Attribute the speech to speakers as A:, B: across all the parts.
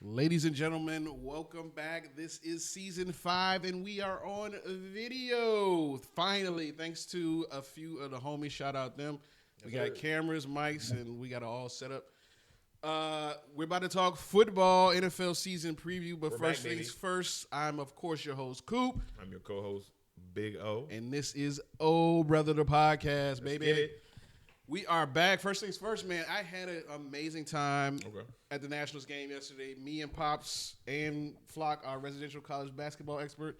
A: Ladies and gentlemen, welcome back. This is season 5, and we are on video. Finally, thanks to a few of the homies, shout out them. We got cameras, mics, and we got it all set up. We're about to talk football, NFL season preview, but first things first, I'm, of course, your host, Coop.
B: I'm your co-host, Big-O.
A: And this is Oh Brother the Podcast, baby. We are back. First things first, man. I had an amazing time at the Nationals game yesterday. Me and Pops and Flock, our residential college basketball expert,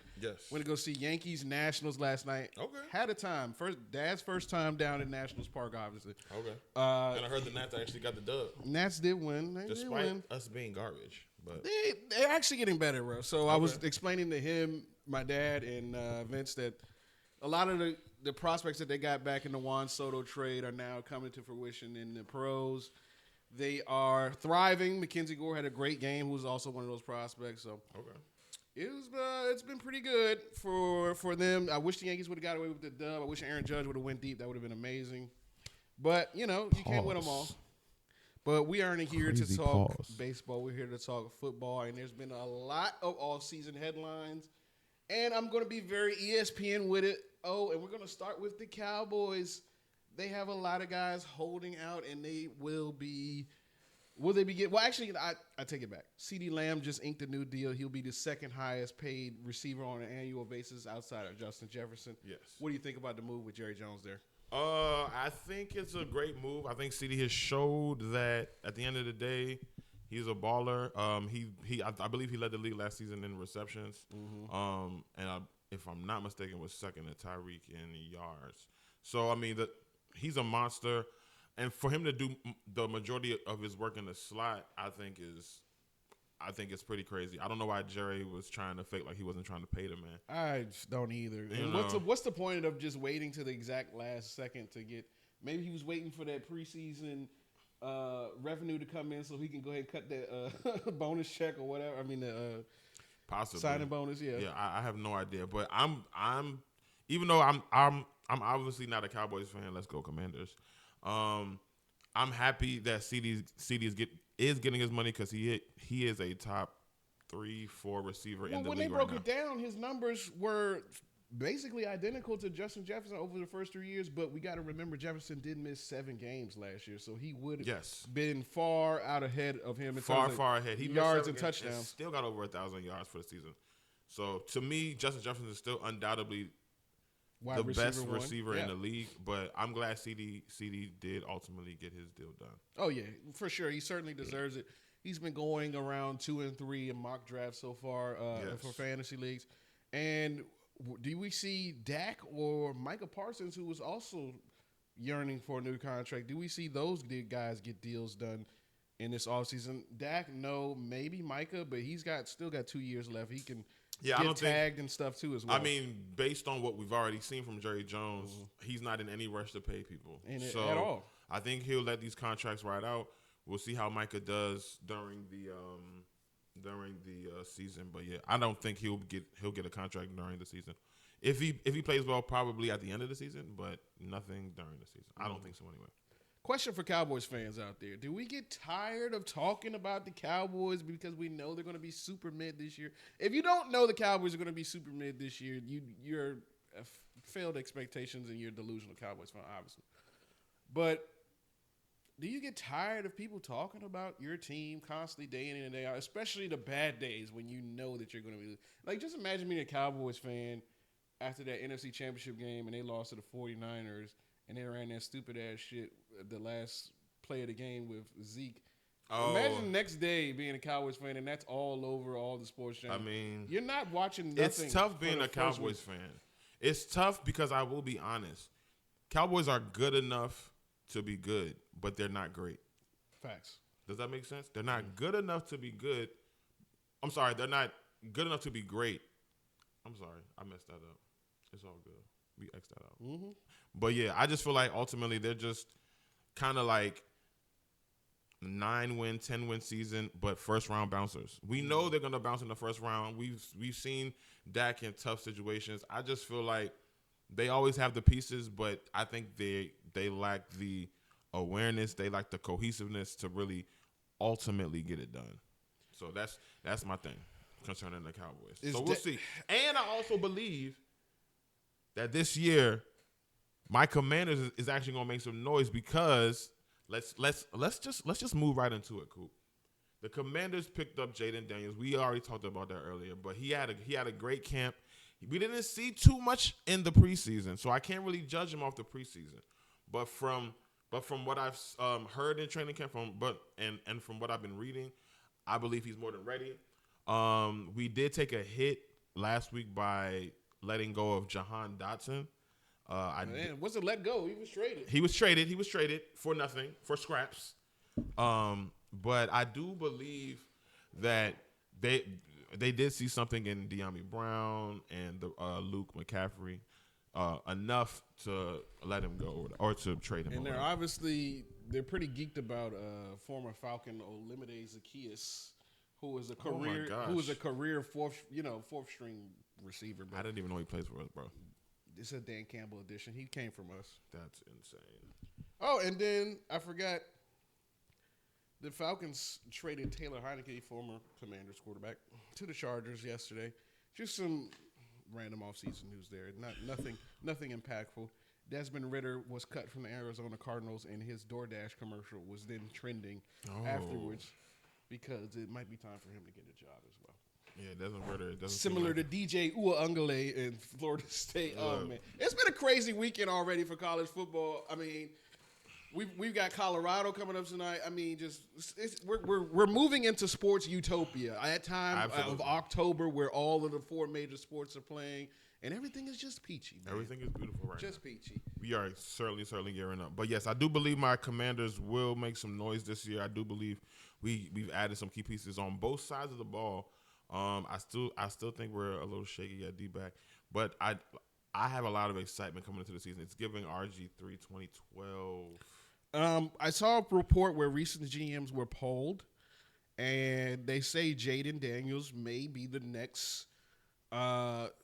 A: went to go see Yankees Nationals last night. Had a time. Dad's first time down at Nationals Park, obviously.
B: And I heard the Nats actually got the dub.
A: Nats did win.
B: Despite us being garbage. But
A: they're actually getting better, bro. So I was explaining to him, my dad, and Vince that a lot of the prospects that they got back in the Juan Soto trade are now coming to fruition in the pros. They are thriving. Mackenzie Gore had a great game, who was also one of those prospects. So it's been pretty good for them. I wish the Yankees would have got away with the dub. I wish Aaron Judge would have went deep. That would have been amazing. But, you can't win them all. But we aren't here to talk baseball. We're here to talk football. And there's been a lot of off-season headlines. And I'm going to be very ESPN with it. Oh, and we're going to start with the Cowboys. They have a lot of guys holding out, and they will be – will they be getting – well, actually, I take it back. CeeDee Lamb just inked a new deal. He'll be the second highest paid receiver on an annual basis outside of Justin Jefferson.
B: Yes.
A: What do you think about the move with Jerry Jones there?
B: I think it's a great move. I think CeeDee has showed that at the end of the day, he's a baller. I believe he led the league last season in receptions. If I'm not mistaken, was second to Tyreek in yards. So, I mean, he's a monster. And for him to do the majority of his work in the slot, I think it's pretty crazy. I don't know why Jerry was trying to fake like he wasn't trying to pay the man.
A: I just don't either. What's the point of just waiting to the exact last second to get – maybe he was waiting for that preseason revenue to come in so he can go ahead and cut that bonus check or whatever. I mean, the
B: possibly
A: signing bonus,
B: Yeah, I have no idea, but I'm even though I'm obviously not a Cowboys fan. Let's go Commanders. I'm happy that CeeDee is getting his money because he is a top 3-4 receiver in the league right now.
A: When they broke it down, his numbers were basically identical to Justin Jefferson over the first 3 years, but we got to remember Jefferson did miss 7 games last year, so he would have been far out ahead of him in terms of
B: far ahead. He
A: yards and touchdowns.
B: And still got over 1,000 yards for the season. So to me, Justin Jefferson is still undoubtedly the best receiver in the league, but I'm glad CeeDee did ultimately get his deal done.
A: Oh yeah, for sure. He certainly deserves it. He's been going around 2 and 3 in mock drafts so far for fantasy leagues, and do we see Dak or Micah Parsons, who was also yearning for a new contract? Do we see those guys get deals done in this offseason? Dak, no, maybe Micah, but he's still got 2 years left. He can get tagged and stuff too as well.
B: I mean, based on what we've already seen from Jerry Jones, he's not in any rush to pay people.
A: At all.
B: I think he'll let these contracts ride out. We'll see how Micah does during the season, but yeah, I don't think he'll get a contract during the season. If he plays well, probably at the end of the season, but nothing during the season. I don't think so anyway.
A: Question for Cowboys fans out there: do we get tired of talking about the Cowboys because we know they're going to be super mid this year? If you don't know the Cowboys are going to be super mid this year, you're failed expectations and you're a delusional Cowboys fan, obviously. But do you get tired of people talking about your team constantly day in and day out, especially the bad days when you know that you're going to be – like, just imagine being a Cowboys fan after that NFC Championship game and they lost to the 49ers and they ran that stupid-ass shit the last play of the game with Zeke. Imagine the next day being a Cowboys fan and that's all over all the sports channels.
B: I mean –
A: you're not watching nothing.
B: It's tough being a Cowboys fan. It's tough because I will be honest. Cowboys are good enough to be good, but they're not great.
A: Facts.
B: Does that make sense? They're not good enough to be good. I'm sorry, they're not good enough to be great. I'm sorry, I messed that up. It's all good. We X that out. But yeah, I just feel like ultimately they're just kind of like 9-win, 10-win season, but first-round bouncers. We know they're going to bounce in the first round. We've seen Dak in tough situations. I just feel like they always have the pieces, but I think they lack the awareness. They lack the cohesiveness to really ultimately get it done. So that's my thing concerning the Cowboys. So we'll see. And I also believe that this year my Commanders is actually gonna make some noise because let's just move right into it, Coop. The Commanders picked up Jaden Daniels. We already talked about that earlier, but he had a great camp. We didn't see too much in the preseason, so I can't really judge him off the preseason. But from what I've heard in training camp, from what I've been reading, I believe he's more than ready. We did take a hit last week by letting go of Jahan Dotson.
A: Wasn't let go. He was traded.
B: He was traded for nothing, for scraps. But I do believe that they did see something in De'Ami Brown and Luke McCaffrey enough to let him go or to trade him.
A: And they're pretty geeked about former Falcon Olamide Zaccheaus, who was a career fourth string receiver.
B: I didn't even know he plays for us, bro.
A: It's a Dan Campbell edition. He came from us.
B: That's insane.
A: Oh, and then I forgot. The Falcons traded Taylor Heineke, former Commanders quarterback, to the Chargers yesterday. Just some random offseason news there. Nothing impactful. Desmond Ridder was cut from the Arizona Cardinals, and his DoorDash commercial was then trending afterwards because it might be time for him to get a job as well.
B: Yeah, Desmond Ridder.
A: Similar to DJ Uiagalelei in Florida State. Oh, man. It's been a crazy weekend already for college football. I mean, We've got Colorado coming up tonight. I mean, we're moving into sports utopia at time of October, where all of the 4 major sports are playing, and everything is just peachy. Man.
B: Everything is beautiful right now.
A: Just peachy.
B: We are certainly gearing up. But yes, I do believe my Commanders will make some noise this year. I do believe we've added some key pieces on both sides of the ball. I still think we're a little shaky at D-back, but I have a lot of excitement coming into the season. It's giving RG3 2012.
A: I saw a report where recent GMs were polled, and they say Jaden Daniels may be the next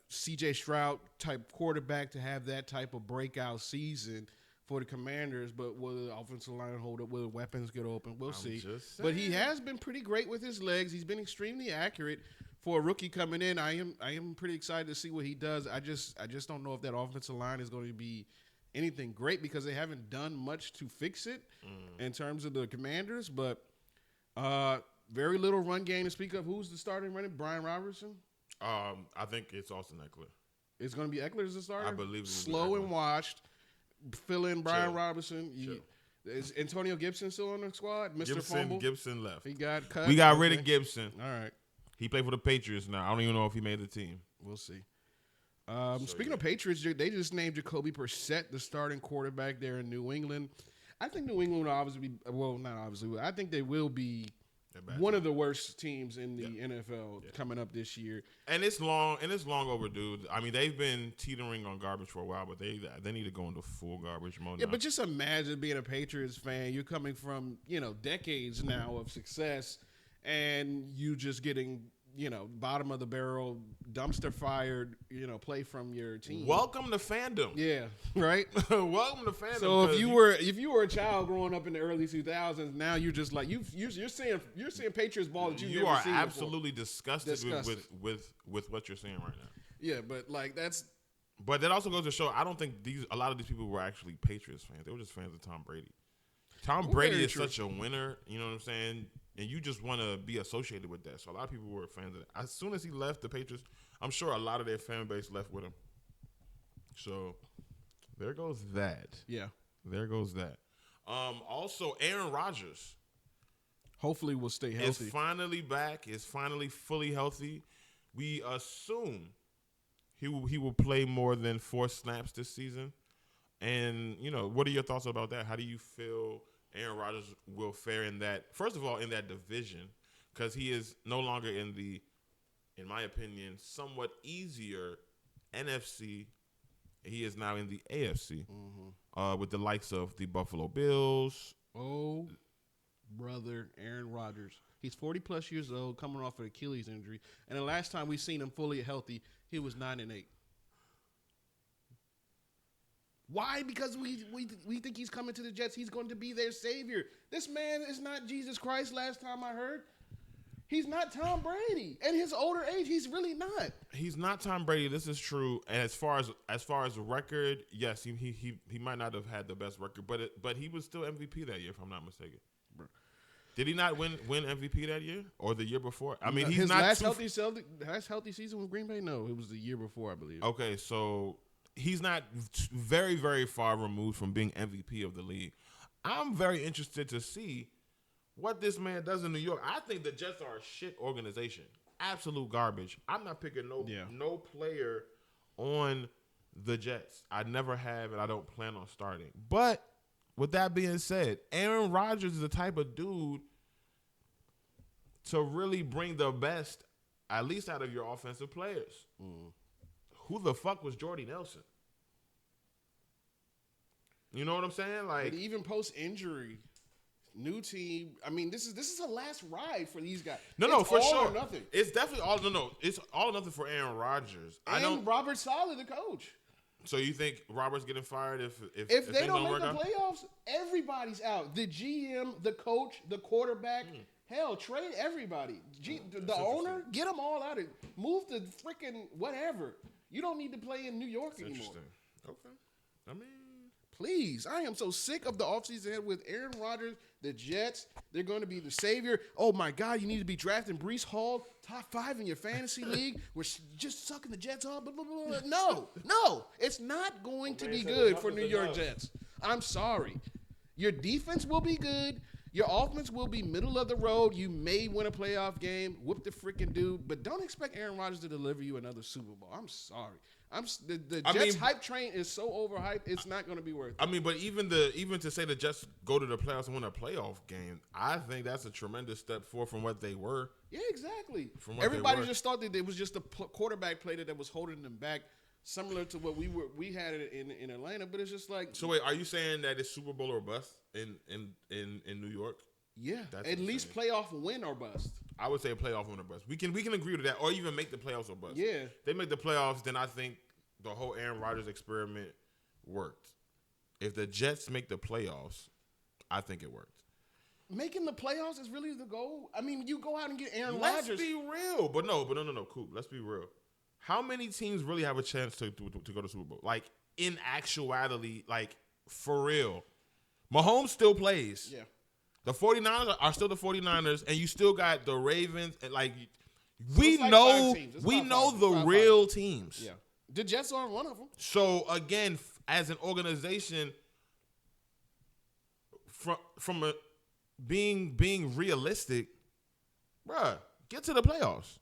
A: C.J. Stroud type quarterback to have that type of breakout season for the Commanders. But will the offensive line hold up? Will the weapons get open? We'll see. But he has been pretty great with his legs. He's been extremely accurate for a rookie coming in. I am pretty excited to see what he does. I just don't know if that offensive line is going to be anything great because they haven't done much to fix it in terms of the Commanders. But very little run game to speak of. Who's the starting running? Brian Robertson?
B: I think it's Austin Eckler.
A: It's going to be Eckler as the starter?
B: I believe it.
A: Slow and washed. Fill in Brian Robinson. Is Antonio Gibson still on the squad? Mr. Fumble?
B: Gibson left.
A: He got cut?
B: We got rid of Gibson.
A: All right.
B: He played for the Patriots now. I don't even know if he made the team.
A: We'll see. Speaking of Patriots, they just named Jacoby Brissett the starting quarterback there in New England. I think New England will obviously be, not obviously, I think they will be one of the worst teams in the NFL coming up this year.
B: And it's long overdue. I mean, they've been teetering on garbage for a while, but they need to go into full garbage mode.
A: Yeah, but just imagine being a Patriots fan. You're coming from, decades now of success, and you just getting bottom of the barrel, dumpster fired, play from your team.
B: Welcome to fandom.
A: Yeah, right?
B: Welcome to fandom.
A: So if you were a child growing up in the early 2000s, now you're just like you're seeing Patriots ball that
B: you are absolutely disgusted with what you're seeing right now.
A: Yeah, but that's.
B: But that also goes to show I don't think a lot of these people were actually Patriots fans. They were just fans of Tom Brady. Tom Brady is such a winner, you know what I'm saying? And you just want to be associated with that. So a lot of people were fans of it. As soon as he left the Patriots, I'm sure a lot of their fan base left with him. So there goes that.
A: Yeah.
B: There goes that. Also, Aaron Rodgers.
A: Hopefully will stay healthy.
B: Is finally back. Is finally fully healthy. We assume he will play more than 4 snaps this season. And, what are your thoughts about that? How do you feel Aaron Rodgers will fare in that, first of all, in that division, because he is no longer in the, in my opinion, somewhat easier NFC. He is now in the AFC with the likes of the Buffalo Bills.
A: Oh, brother, Aaron Rodgers. He's 40-plus years old, coming off an Achilles injury. And the last time we seen him fully healthy, he was 9-8. Why? Because we think he's coming to the Jets. He's going to be their savior. This man is not Jesus Christ last time I heard. He's not Tom Brady. At his older age, he's really not.
B: He's not Tom Brady. This is true. And as far as record, yes, he might not have had the best record, but he was still MVP that year, if I'm not mistaken. Did he not win MVP that year or the year before? I mean, he's
A: his
B: not
A: last healthy season with Green Bay. No, it was the year before, I believe.
B: Okay, so he's not very, very far removed from being MVP of the league. I'm very interested to see what this man does in New York. I think the Jets are a shit organization, absolute garbage. I'm not picking no player on the Jets. I never have, and I don't plan on starting. But with that being said, Aaron Rodgers is the type of dude to really bring the best, at least out of your offensive players. Who the fuck was Jordy Nelson? You know what I'm saying? Like,
A: but even post injury, new team. I mean, this is a last ride for these guys.
B: No, for
A: all
B: sure.
A: Or nothing.
B: It's definitely all. No, it's all or nothing for Aaron Rodgers.
A: And Robert Saleh, the coach.
B: So you think Robert's getting fired if
A: they don't make the playoffs? Everybody's out. The GM, the coach, the quarterback. Hell, trade everybody. The owner, get them all out. Move to freaking whatever. You don't need to play in New York anymore.
B: Interesting. Okay. I mean,
A: please, I am so sick of the offseason with Aaron Rodgers, the Jets. They're going to be the savior. Oh, my God, you need to be drafting Breece Hall, top 5 in your fantasy league. We're just sucking the Jets off. Blah, blah, blah. No, it's not going to be good for New York Jets. I'm sorry. Your defense will be good. Your offense will be middle of the road. You may win a playoff game, whoop the freaking dude, but don't expect Aaron Rodgers to deliver you another Super Bowl. I'm sorry. The Jets hype train is so overhyped. It's not going to be worth it.
B: I mean, but even to say the Jets go to the playoffs and win a playoff game, I think that's a tremendous step forward from what they were.
A: Yeah, exactly. Everybody just thought that it was just the quarterback play that was holding them back, similar to what we had it in Atlanta. But it's just like.
B: So wait, are you saying that it's Super Bowl or bust in New York?
A: Yeah, that's at least playoff win or bust.
B: I would say playoff win or bust. We can agree to that, or even make the playoffs or bust.
A: Yeah,
B: if they make the playoffs, then I think the whole Aaron Rodgers experiment worked. If the Jets make the playoffs, I think it worked.
A: Making the playoffs is really the goal. I mean, you go out and get Aaron Rodgers.
B: Let's be real, but no, Coop. Let's be real. How many teams really have a chance to go to Super Bowl? Like in actuality, like for real, Mahomes still plays.
A: Yeah.
B: The 49ers are still the 49ers, and you still got the Ravens. And like, we know the real teams.
A: Yeah. The Jets aren't one of them.
B: So, again, as an organization, from being realistic, bruh, get to the playoffs.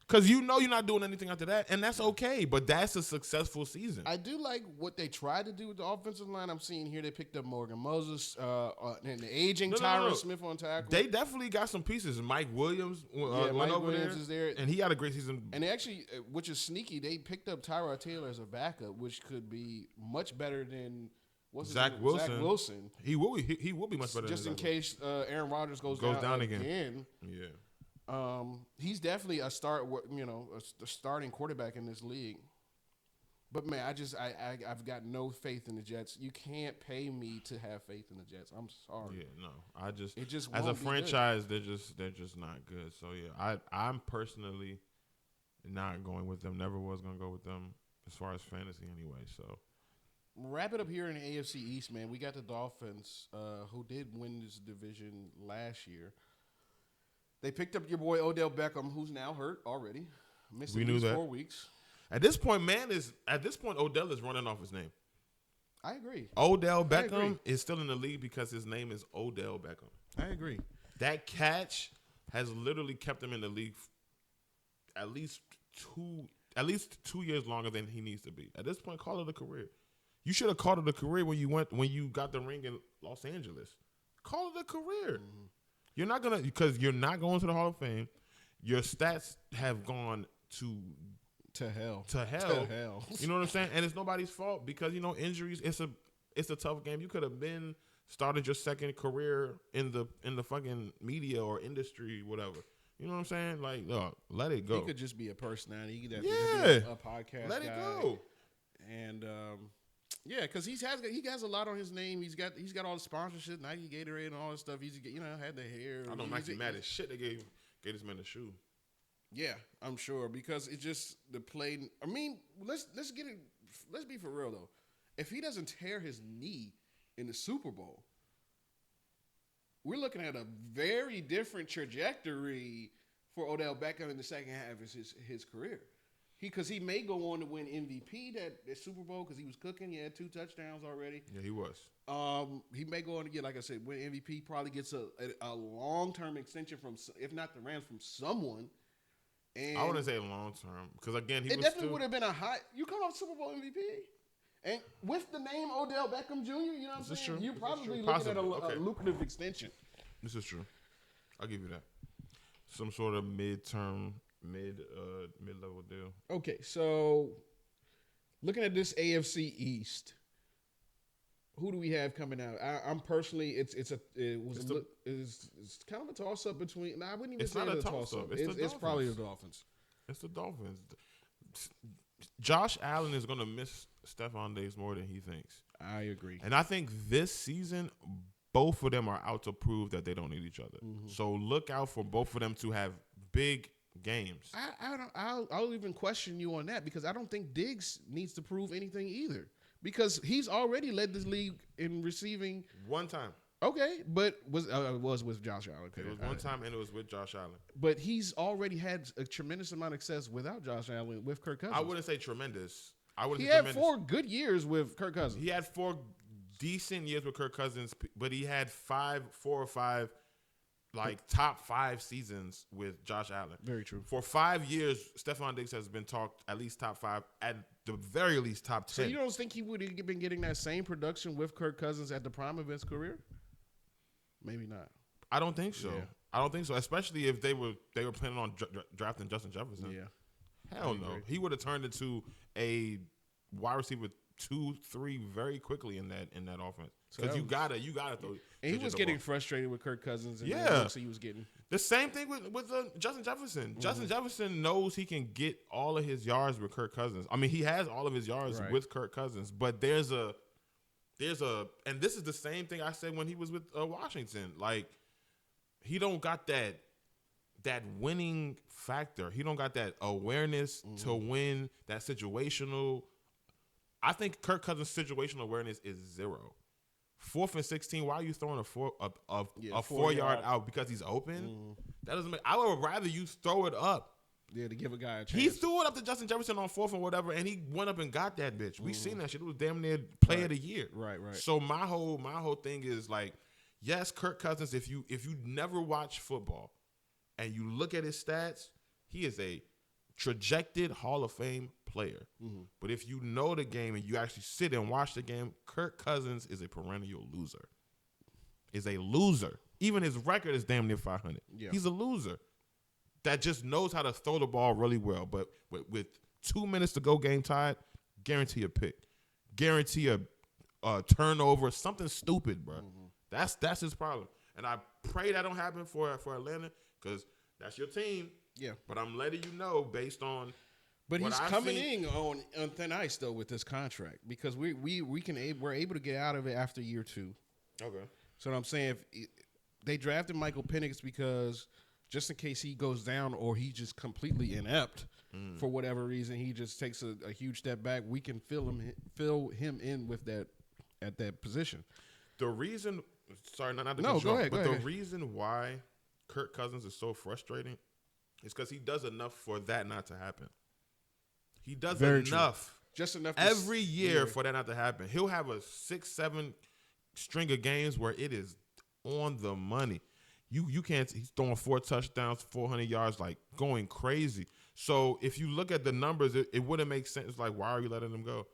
B: Because you know you're not doing anything after that, and that's okay, but that's a successful season.
A: I do like what they tried to do with the offensive line. I'm seeing here they picked up Morgan Moses and the aging Tyron Smith on tackle.
B: They definitely got some pieces. Mike Williams
A: Mike Williams is there.
B: And he had a great season.
A: And they actually, which is sneaky, they picked up Tyrod Taylor as a backup, which could be much better than
B: Zach Wilson. He will be much better
A: just
B: than
A: in case Aaron Rodgers goes down again.
B: Yeah.
A: He's definitely a starting quarterback in this league. But man, I've got no faith in the Jets. You can't pay me to have faith in the Jets. I'm sorry.
B: Yeah, no. It just
A: as
B: a franchise, they're just not good. So yeah, I'm personally not going with them. Never was gonna go with them as far as fantasy anyway. So
A: wrap it up here in the AFC East, man. We got the Dolphins, who did win this division last year. They picked up your boy Odell Beckham, who's now hurt already. Missed at least 4 weeks.
B: At this point, Odell is running off his name.
A: I agree.
B: Odell Beckham is still in the league because his name is Odell Beckham.
A: I agree.
B: That catch has literally kept him in the league at least 2 years longer than he needs to be. At this point, call it a career. You should have called it a career when you got the ring in Los Angeles. Call it a career. Mm-hmm. You're not going to the Hall of Fame. Your stats have gone to hell. You know what I'm saying? And it's nobody's fault because injuries. It's a tough game. You could have been started your second career in the fucking media or industry, whatever. You know what I'm saying? Like, let it go.
A: He could just be a personality. He could
B: be
A: a podcast.
B: Let it go.
A: And yeah, because he has a lot on his name. He's got all the sponsorship, Nike, Gatorade, and all this stuff. He's had the hair.
B: I know Nike mad as shit. They gave get this man a shoe.
A: Yeah, I'm sure because it just the play. I mean, let's get it. Let's be for real though. If he doesn't tear his knee in the Super Bowl, we're looking at a very different trajectory for Odell Beckham in the second half of his career. Because he may go on to win MVP that Super Bowl because he was cooking. He had 2 touchdowns already.
B: Yeah, he was.
A: He may go on to get, like I said, win MVP. Probably gets a long-term extension from, if not the Rams, from someone. And
B: I wouldn't say long-term because, again, he
A: it definitely would have been a high. You come off Super Bowl MVP. And with the name Odell Beckham Jr., you know what I'm saying? You're probably looking at a lucrative extension.
B: This is true. I'll give you that. Some sort of mid-level deal.
A: Okay, so looking at this AFC East, who do we have coming out? I'm personally, it's kind of a toss up between. I wouldn't even say it's a toss up. It's probably the Dolphins.
B: It's the Dolphins. Josh Allen is going to miss Stephon Diggs more than he thinks.
A: I agree, and
B: I think this season both of them are out to prove that they don't need each other. Mm-hmm. So look out for both of them to have big games.
A: I'll even question you on that because I don't think Diggs needs to prove anything either because he's already led this league in receiving
B: one time.
A: Okay, but was with Josh Allen.
B: It was one time, and it was with Josh Allen.
A: But he's already had a tremendous amount of success without Josh Allen with Kirk Cousins.
B: I wouldn't say tremendous.
A: He had 4 good years with Kirk Cousins.
B: He had 4 decent years with Kirk Cousins, but he had 4 or 5 top 5 seasons with Josh Allen.
A: Very true.
B: For 5 years, Stephon Diggs has been talked at least top 5, at the very least top 10.
A: So you don't think he would have been getting that same production with Kirk Cousins at the prime of his career? Maybe not.
B: I don't think so. Yeah. I don't think so, especially if they were planning on drafting Justin Jefferson.
A: Yeah.
B: Hell no. He would have turned into a wide receiver 2-3 very quickly in that offense. Because you gotta throw.
A: And he was getting frustrated with Kirk Cousins. And so he was getting
B: the same thing with Justin Jefferson. Mm-hmm. Justin Jefferson knows he can get all of his yards with Kirk Cousins. I mean, he has all of his yards with Kirk Cousins, but there's a, and this is the same thing I said when he was with Washington. Like, he don't got that winning factor. He don't got that awareness to win, that situational. I think Kirk Cousins' situational awareness is 0. 4th and 16. Why are you throwing a 4-yard out because he's open? That doesn't make. I would rather you throw it up.
A: Yeah, to give a guy a chance.
B: He threw it up to Justin Jefferson on 4th and whatever, and he went up and got that bitch. We seen that shit. It was damn near play of the year.
A: Right.
B: So my whole thing is like, yes, Kirk Cousins. If you never watch football and you look at his stats, he is a trajected Hall of Fame player. Mm-hmm. But if you know the game and you actually sit and watch the game, Kirk Cousins is a perennial loser. Is a loser. Even his record is damn near 500. Yeah. He's a loser that just knows how to throw the ball really well. But with 2 minutes to go, game tied, guarantee a pick, guarantee a turnover, something stupid, bro. Mm-hmm. That's his problem. And I pray that don't happen for Atlanta because that's your team.
A: Yeah.
B: But I'm letting you know based on.
A: But he's coming in on thin ice though with this contract because we're able to get out of it after year 2.
B: Okay.
A: So what I'm saying, if they drafted Michael Penix because just in case he goes down or he just completely inept for whatever reason, he just takes a huge step back. We can fill him in with that at that position.
B: The reason, sorry, not to
A: no, go ahead.
B: The reason why Kirk Cousins is so frustrating is because he does enough for that not to happen. He does enough.
A: Just enough
B: every year for that not to happen. He'll have a 6-7 string of games where it is on the money. You can't. He's throwing 4 touchdowns, 400 yards, like going crazy. So if you look at the numbers, it wouldn't make sense. It's like, why are you letting him go?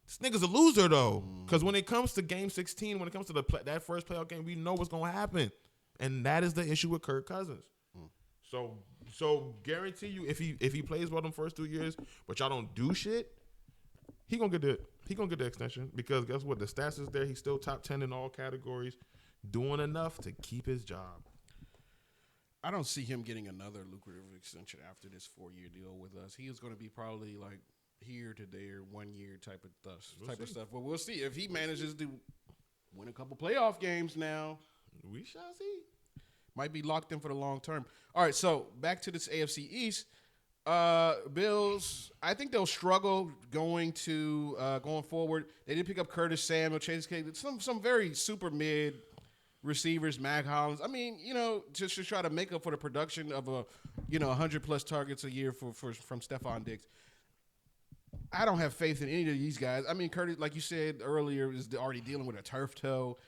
B: This nigga's a loser though, because when it comes to game 16, when it comes to that first playoff game, we know what's gonna happen, and that is the issue with Kirk Cousins. So guarantee you, if he plays well them first 2 years, but y'all don't do shit, he gonna get the extension because guess what? The stats is there. He's still top 10 in all categories, doing enough to keep his job.
A: I don't see him getting another lucrative extension after this 4-year deal with us. He is going to be probably like here to there, 1 year type of stuff. But we'll see if he manages to win a couple playoff games now.
B: We shall see.
A: might be locked in for the long term. All right, so back to this AFC East. Bills, I think they'll struggle going forward. They did pick up Curtis Samuel, Chase K, some very super mid receivers, Mac Hollins. I mean, just to try to make up for the production of 100+ targets a year from Stephon Diggs. I don't have faith in any of these guys. I mean, Curtis, like you said earlier, is already dealing with a turf toe.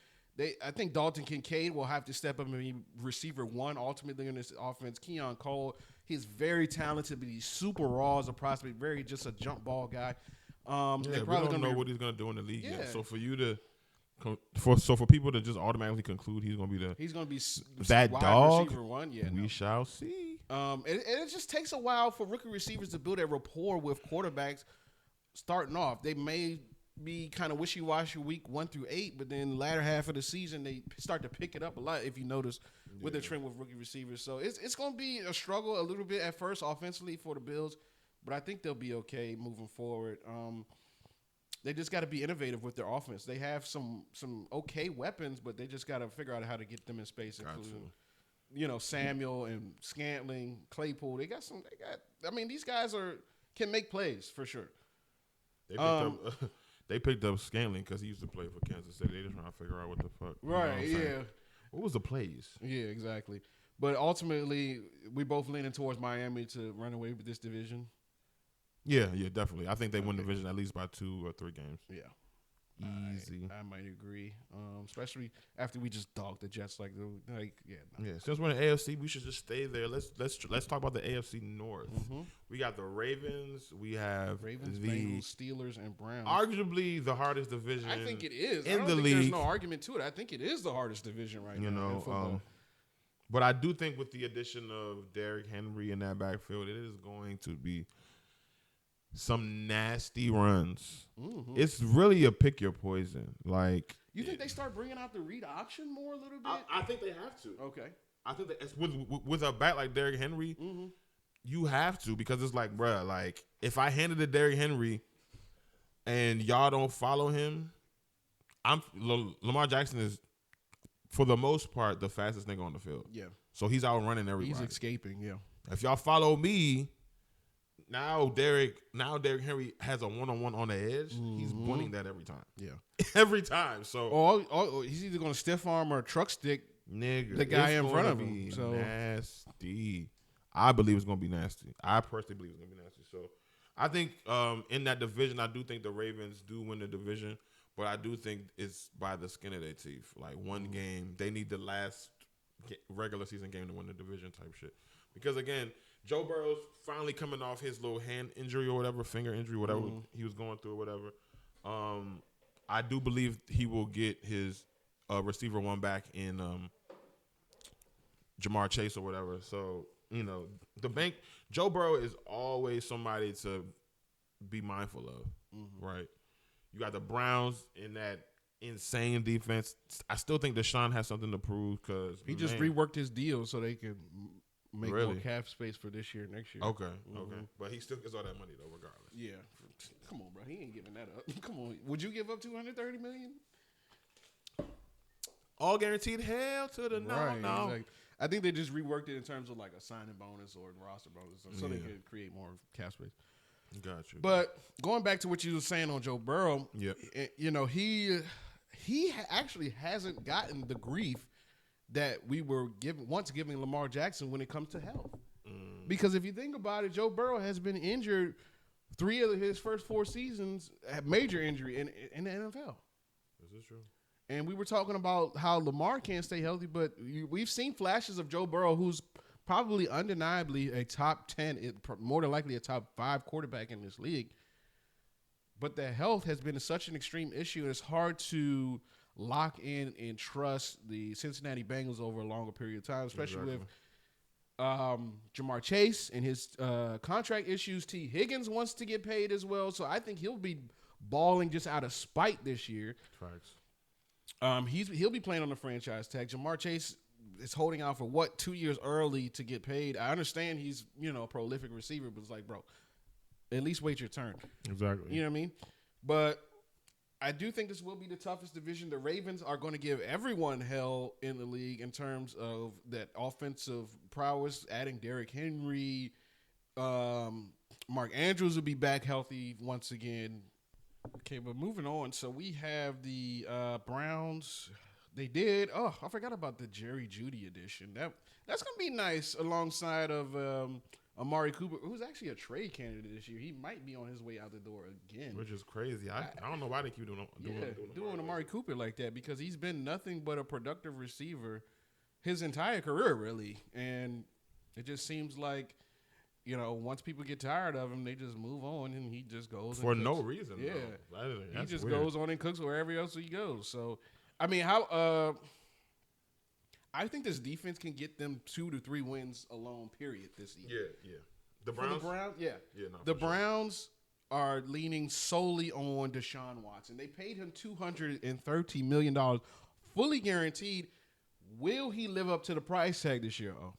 A: I think Dalton Kincaid will have to step up and be receiver one ultimately in this offense. Keon Cole, he's very talented, but he's super raw as a prospect, very just a jump ball guy.
B: We don't know what he's going to do in the league yet. So for you to for people to just automatically conclude he's going to be that dog,
A: receiver one,
B: we shall see.
A: And it just takes a while for rookie receivers to build a rapport with quarterbacks starting off. They may be kind of wishy-washy week 1 through 8, but then latter half of the season they start to pick it up a lot, if you notice, with the trend with rookie receivers. So it's going to be a struggle a little bit at first offensively for the Bills, but I think they'll be okay moving forward. They just got to be innovative with their offense. They have some okay weapons, but they just got to figure out how to get them in space, including Samuel and Scantling, Claypool. These guys can make plays for sure.
B: They picked up Scantling because he used to play for Kansas City. They just trying to figure out what the fuck.
A: Right,
B: What was the plays?
A: Yeah, exactly. But ultimately, we both leaning towards Miami to run away with this division.
B: Yeah, definitely. I think they win the division at least by 2 or 3 games.
A: Yeah.
B: Easy.
A: I might agree, especially after we just dogged the Jets.
B: Since we're in the AFC, we should just stay there. Let's talk about the AFC North.
A: Mm-hmm.
B: We got the Ravens. We have
A: Bengals, Steelers, and Browns.
B: Arguably the hardest division.
A: I think it is.
B: In
A: I don't
B: the
A: think
B: league.
A: There's no argument to it. I think it is the hardest division right now.
B: But I do think with the addition of Derrick Henry in that backfield, it is going to be some nasty runs.
A: Mm-hmm.
B: It's really a pick your poison. Like,
A: you think they start bringing out the read option more a little bit?
B: I think they have to.
A: Okay.
B: I think that it's with a bat like Derrick Henry,
A: mm-hmm.
B: you have to, because it's like, bruh, like if I handed it to Derrick Henry and y'all don't follow him, Lamar Jackson is, for the most part, the fastest nigga on the field.
A: Yeah.
B: So he's outrunning everybody.
A: He's escaping. Yeah.
B: If y'all follow me. Now Derrick Henry has a one-on-one on the edge. Mm-hmm. He's winning that every time.
A: Yeah.
B: Every time. So
A: he's either going to stiff arm or truck stick
B: the
A: guy in front of him. So
B: nasty. I believe it's going to be nasty. I personally believe it's going to be nasty. So I think in that division, I do think the Ravens do win the division, but I do think it's by the skin of their teeth. Like one game, they need the last regular season game to win the division type shit. Because again, Joe Burrow's finally coming off his little hand injury or whatever, finger injury, whatever he was going through or whatever. I do believe he will get his receiver one back in Jamar Chase or whatever. So, Joe Burrow is always somebody to be mindful of, right? You got the Browns in that insane defense. I still think Deshaun has something to prove because
A: he just reworked his deal so they could make more cap space for this year, next year.
B: Okay. But he still gets all that money, though, regardless.
A: Yeah. Come on, bro. He ain't giving that up. Come on. Would you give up $230 million?
B: All guaranteed? Hell to the no.
A: Exactly. I think they just reworked it in terms of like a signing bonus or roster bonus so they could create more cap space.
B: Got you.
A: But going back to what you were saying on Joe Burrow, he actually hasn't gotten the grief that we were once giving Lamar Jackson when it comes to health. Because if you think about it, Joe Burrow has been injured 3 of his first 4 seasons, had major injury in the NFL.
B: Is this true?
A: And we were talking about how Lamar can't stay healthy, but we've seen flashes of Joe Burrow, who's probably undeniably a top 10, more than likely a top 5 quarterback in this league. But the health has been such an extreme issue, and it's hard to lock in and trust the Cincinnati Bengals over a longer period of time, especially with Jamar Chase and his contract issues. T. Higgins wants to get paid as well, so I think he'll be balling just out of spite this year.
B: Facts.
A: He'll be playing on the franchise tag. Jamar Chase is holding out for 2 years early to get paid. I understand he's a prolific receiver, but it's like, bro, at least wait your turn.
B: Exactly.
A: You know what I mean? But I do think this will be the toughest division. The Ravens are going to give everyone hell in the league in terms of that offensive prowess, adding Derrick Henry. Mark Andrews will be back healthy once again. Okay, but moving on. So we have the Browns. They did. Oh, I forgot about the Jerry Jeudy edition. That's going to be nice alongside of Amari Cooper, who's actually a trade candidate this year. He might be on his way out the door again.
B: Which is crazy. I don't know why they keep doing
A: Amari Cooper like that, because he's been nothing but a productive receiver his entire career, really. And it just seems like, once people get tired of him, they just move on, and he just goes
B: for no reason.
A: Yeah,
B: he
A: just
B: weird.
A: goes on and cooks wherever else he goes. So, I mean, I think this defense can get them 2 to 3 wins alone, period, this year.
B: Yeah. The Browns?
A: The Browns are leaning solely on Deshaun Watson. They paid him $230 million, fully guaranteed. Will he live up to the price tag this year? Oh.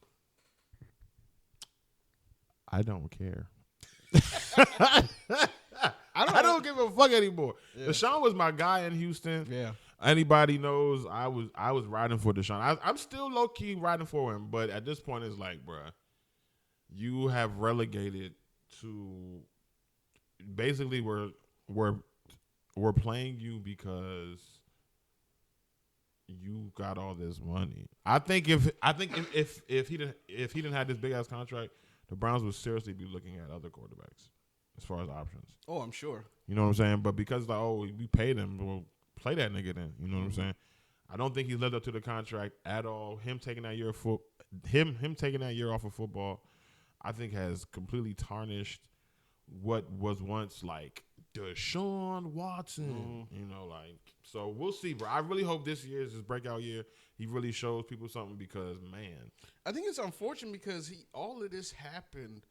B: I don't care. I don't give a fuck anymore. Yeah. Deshaun was my guy in Houston.
A: Yeah.
B: Anybody knows I was riding for Deshaun. I'm still low key riding for him, but at this point it's like, bruh, you have relegated to basically we're playing you because you got all this money. I think if he didn't have this big ass contract, the Browns would seriously be looking at other quarterbacks as far as options.
A: Oh, I'm sure.
B: You know what I'm saying? But because we paid him, well, play that nigga then. You know what I'm saying? I don't think he lived up to the contract at all. Him taking that year off of football, I think has completely tarnished what was once like Deshaun Watson. So we'll see, bro. I really hope this year is his breakout year. He really shows people something because, man.
A: I think it's unfortunate because all of this happened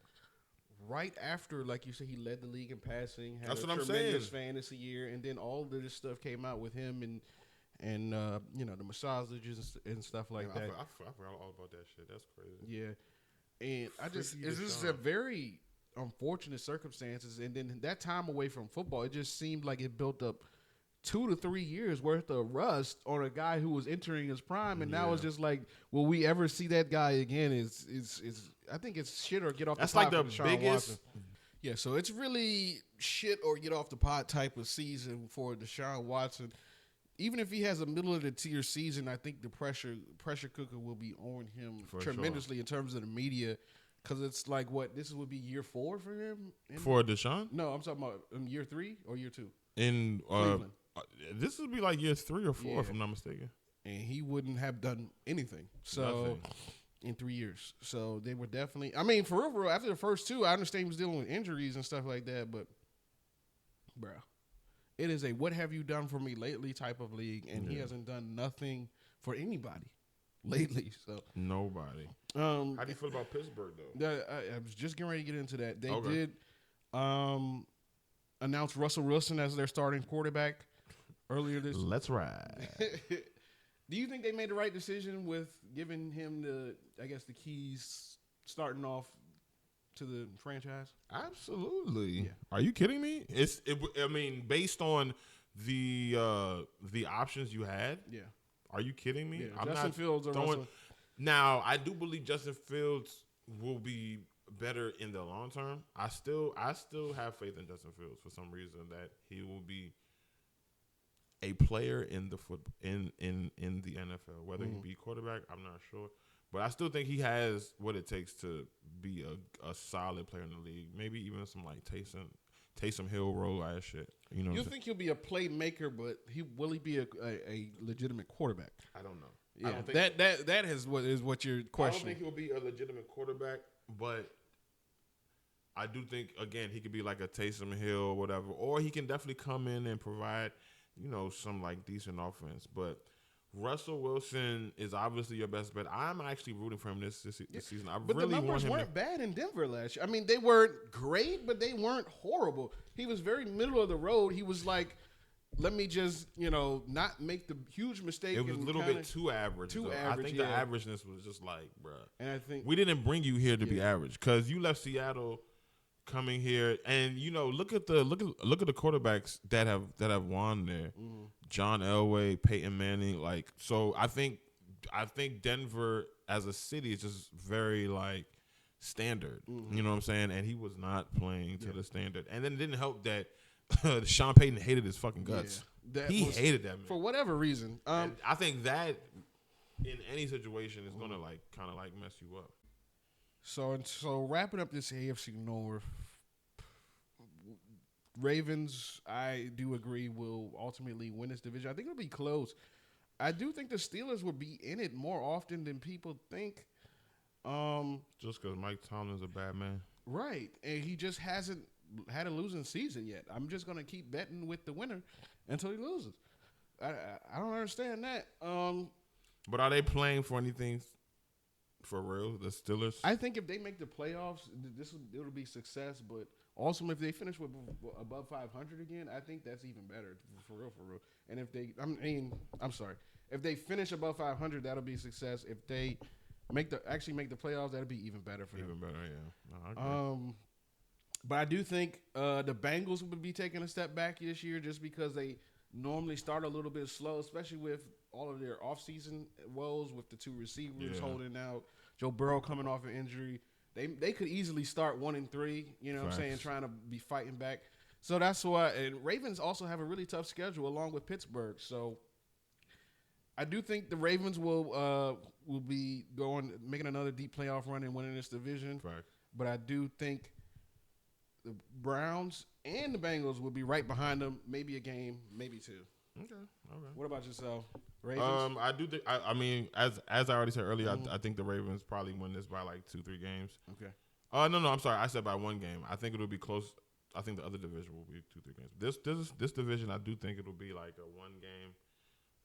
A: right after, like you said, he led the league in passing. Had
B: That's what I'm saying.
A: Tremendous fantasy year, and then all of this stuff came out with him and the massages and stuff like that.
B: I forgot all about that shit. That's crazy.
A: Yeah, and it's just a very unfortunate circumstances. And then that time away from football, it just seemed like it built up 2 to 3 years worth of rust on a guy who was entering his prime, and now it's just like, will we ever see that guy again? Is I think it's shit or get off.
B: That's
A: the pot
B: like the biggest.
A: Watson. Yeah, so it's really shit or get off the pot type of season for Deshaun Watson. Even if he has a middle of the tier season, I think the pressure cooker will be on him tremendously in terms of the media, because it's like this would be year 4 for him.
B: For Deshaun?
A: No, I'm talking about year 3 or year 2
B: in
A: Cleveland.
B: This would be like year 3 or 4, if I'm not mistaken.
A: And he wouldn't have done anything. In 3 years. So they were definitely, I mean, for real, after the first 2, I understand he was dealing with injuries and stuff like that, but, bro, it is a what have you done for me lately type of league, and he hasn't done nothing for anybody lately. So
B: nobody. How do you feel about Pittsburgh, though?
A: I was just getting ready to get into that. They did announce Russell Wilson as their starting quarterback earlier this year.
B: Let's ride.
A: Do you think they made the right decision with giving him the keys starting off to the franchise?
B: Absolutely. Yeah. Are you kidding me? I mean, based on the options you had. Yeah. Are you kidding me?
A: Yeah, Justin Fields or Russell.
B: Now, I do believe Justin Fields will be better in the long term. I still have faith in Justin Fields for some reason that he will be a player in the in the NFL. Whether he be quarterback, I'm not sure. But I still think he has what it takes to be a solid player in the league. Maybe even some like Taysom Hill role ass shit.
A: You think he'll be a playmaker, but will he be a legitimate quarterback?
B: I don't know.
A: Yeah, I don't think that is what you're questioning.
B: I don't think he'll be a legitimate quarterback, but I do think again he could be like a Taysom Hill or whatever, or he can definitely come in and provide some like decent offense. But Russell Wilson is obviously your best bet. I'm actually rooting for him this season. But really
A: the numbers weren't bad in Denver last year. I mean, they weren't great, but they weren't horrible. He was very middle of the road. He was like, let me just, not make the huge mistake.
B: It was a little bit too average. I think the averageness was just like, bruh.
A: And I think
B: we didn't bring you here to be average because you left Seattle coming here, and look at the quarterbacks that have won there.
A: Mm-hmm.
B: John Elway, Peyton Manning, so I think Denver as a city is just very standard.
A: Mm-hmm.
B: You know what I'm saying? And he was not playing to the standard. And then it didn't help that Sean Payton hated his fucking guts.
A: Yeah,
B: he hated that man
A: for whatever reason.
B: And I think that in any situation is gonna kind of mess you up.
A: So wrapping up this AFC North, Ravens, I do agree, will ultimately win this division. I think it'll be close. I do think the Steelers will be in it more often than people think.
B: Just because Mike Tomlin's a bad man.
A: Right. And he just hasn't had a losing season yet. I'm just going to keep betting with the winner until he loses. I don't understand that.
B: But are they playing for anything for real, the Steelers?
A: I think if they make the playoffs, it'll be success. But also, if they finish with above 500 again, I think that's even better, for real. And if they, if they finish above 500, that'll be success. If they make the playoffs, that'll be even better for them.
B: Even better, yeah. No, I agree.
A: But I do think the Bengals would be taking a step back this year just because they normally start a little bit slow, especially with all of their offseason woes with the two receivers holding out, Joe Burrow coming off an injury. They could easily start 1-3, you know what I'm saying, trying to be fighting back. So that's why. And Ravens also have a really tough schedule along with Pittsburgh. So I do think the Ravens will be making another deep playoff run and winning this division.
B: Fact.
A: But I do think the Browns and the Bengals will be right behind them. Maybe a game, maybe two.
B: Okay.
A: What about yourself? Ravens?
B: I do think. I mean, as I already said earlier, I think the Ravens probably win this by 2-3 games.
A: Okay.
B: No, I'm sorry. I said by one game. I think it'll be close. I think the other division will be 2-3 games. This division, I do think it'll be a one game.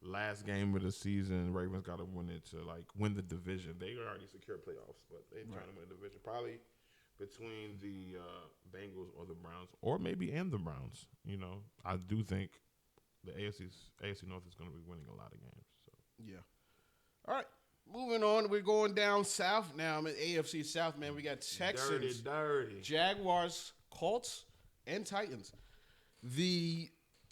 B: Last game of the season, Ravens got to win it to win the division. They already secured playoffs, but they're trying to win the division. Probably between the Bengals or the Browns, or maybe and the Browns. I do think the AFC North is going to be winning a lot of games. So
A: yeah. All right, moving on. We're going down south now. I'm in AFC South, man. We got Texans,
B: dirty,
A: Jaguars, Colts, and Titans.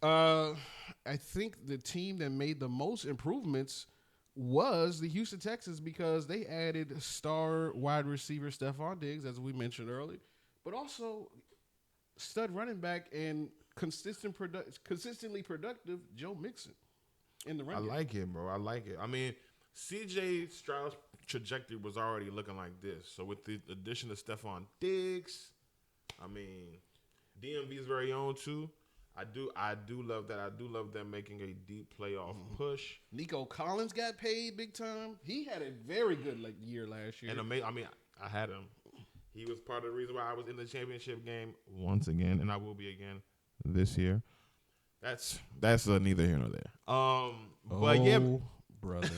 A: I think the team that made the most improvements was the Houston Texans because they added star wide receiver Stephon Diggs, as we mentioned earlier, but also stud running back and consistently productive Joe Mixon in the run game.
B: I like it, bro. I like it. I mean, C.J. Stroud's trajectory was already looking like this. So with the addition of Stephon Diggs, I mean, DMV's very own too. I do love that. I do love them making a deep playoff push.
A: Nico Collins got paid big time. He had a very good year last year.
B: And I had him. He was part of the reason why I was in the championship game once again, and I will be again this year. That's neither here nor there. But yeah,
A: brother.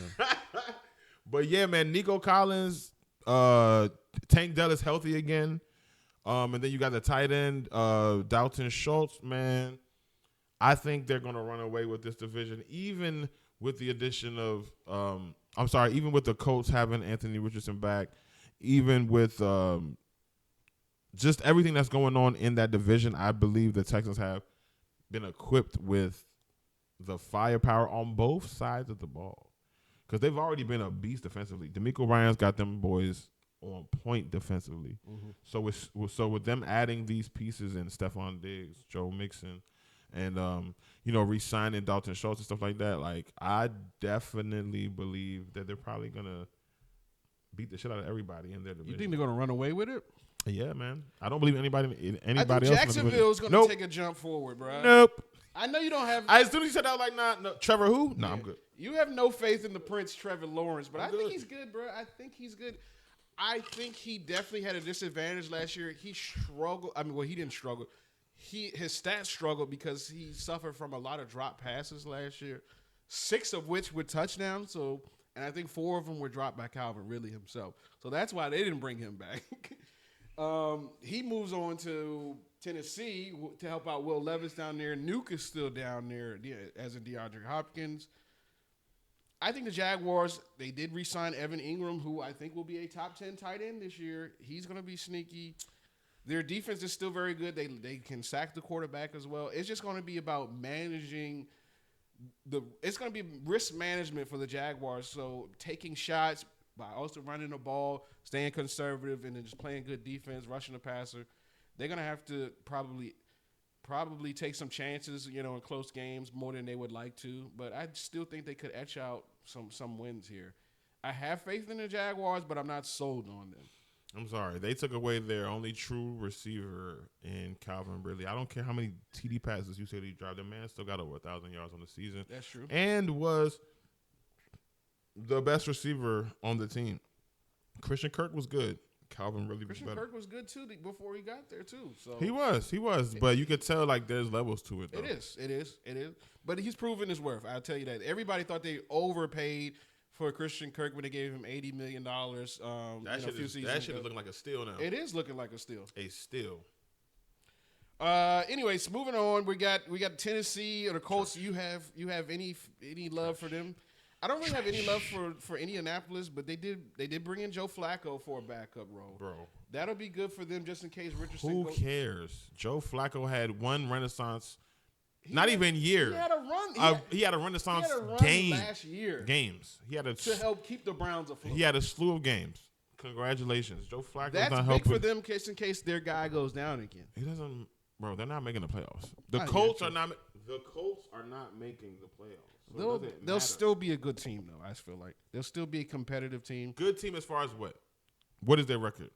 B: But yeah, man, Nico Collins, Tank Dell is healthy again. And then you got the tight end, Dalton Schultz, man. I think they're going to run away with this division, even with the addition of even with the Colts having Anthony Richardson back, even with just everything that's going on in that division. I believe the Texans have been equipped with the firepower on both sides of the ball because they've already been a beast defensively. DeMeco Ryans got them boys on point defensively. Mm-hmm. So with them adding these pieces in Stephon Diggs, Joe Mixon, and re-signing Dalton Schultz and stuff like that, I definitely believe that they're probably gonna beat the shit out of everybody in their division.
A: You think they're gonna run away with it?
B: Yeah, man. I don't believe anybody
A: I think
B: else.
A: Jacksonville's gonna take a jump forward, bro.
B: Nope.
A: I know you don't have.
B: As soon as you said that, I was like, no. Trevor who? No, I'm good.
A: You have no faith in the Prince, Trevor Lawrence, but I think he's good, bro. I think he's good. I think he definitely had a disadvantage last year. He struggled. He didn't struggle. His stats struggled because he suffered from a lot of drop passes last year, 6 of which were touchdowns. And I think 4 of them were dropped by Calvin Ridley himself. So that's why they didn't bring him back. He moves on to Tennessee to help out Will Levis down there. Nuke is still down there, as in DeAndre Hopkins. I think the Jaguars, they did re-sign Evan Ingram, who I think will be a top 10 tight end this year. He's going to be sneaky. Their defense is still very good. They can sack the quarterback as well. It's just going to be about managing it's going to be risk management for the Jaguars. So taking shots by also running the ball, staying conservative, and then just playing good defense, rushing the passer. They're going to have to probably take some chances, in close games more than they would like to. But I still think they could etch out some wins here. I have faith in the Jaguars, but I'm not sold on them.
B: I'm sorry. They took away their only true receiver in Calvin Ridley. I don't care how many TD passes you said he dropped. The man still got over 1,000 yards on the season.
A: That's true.
B: And was the best receiver on the team. Christian Kirk was good. Calvin Ridley was better.
A: Christian Kirk was good, too, before he got there, too. So
B: He was. But you could tell, there's levels to it, though.
A: It is. But he's proven his worth. I'll tell you that. Everybody thought they overpaid for Christian Kirk when they gave him $80 million
B: That shit is looking like a steal now.
A: It is looking like a steal.
B: A steal.
A: Anyways, moving on, we got Tennessee or the Colts. You have any love for them? I don't really have any love for Indianapolis, but they did bring in Joe Flacco for a backup role.
B: Bro.
A: That'll be good for them just in case Richardson
B: Who cares? Joe Flacco had one renaissance. Not even year.
A: He had a run.
B: He had a renaissance
A: game last year.
B: Games. He had
A: to help keep the Browns afloat.
B: He had a slew of games. Congratulations, Joe Flacco.
A: That's big for them, in case their guy goes down again.
B: He doesn't, bro. They're not making the playoffs. The Colts are not. The Colts are not making the playoffs. So
A: they'll still be a good team, though. I feel like they'll still be a competitive team.
B: Good team as far as what? What is their record?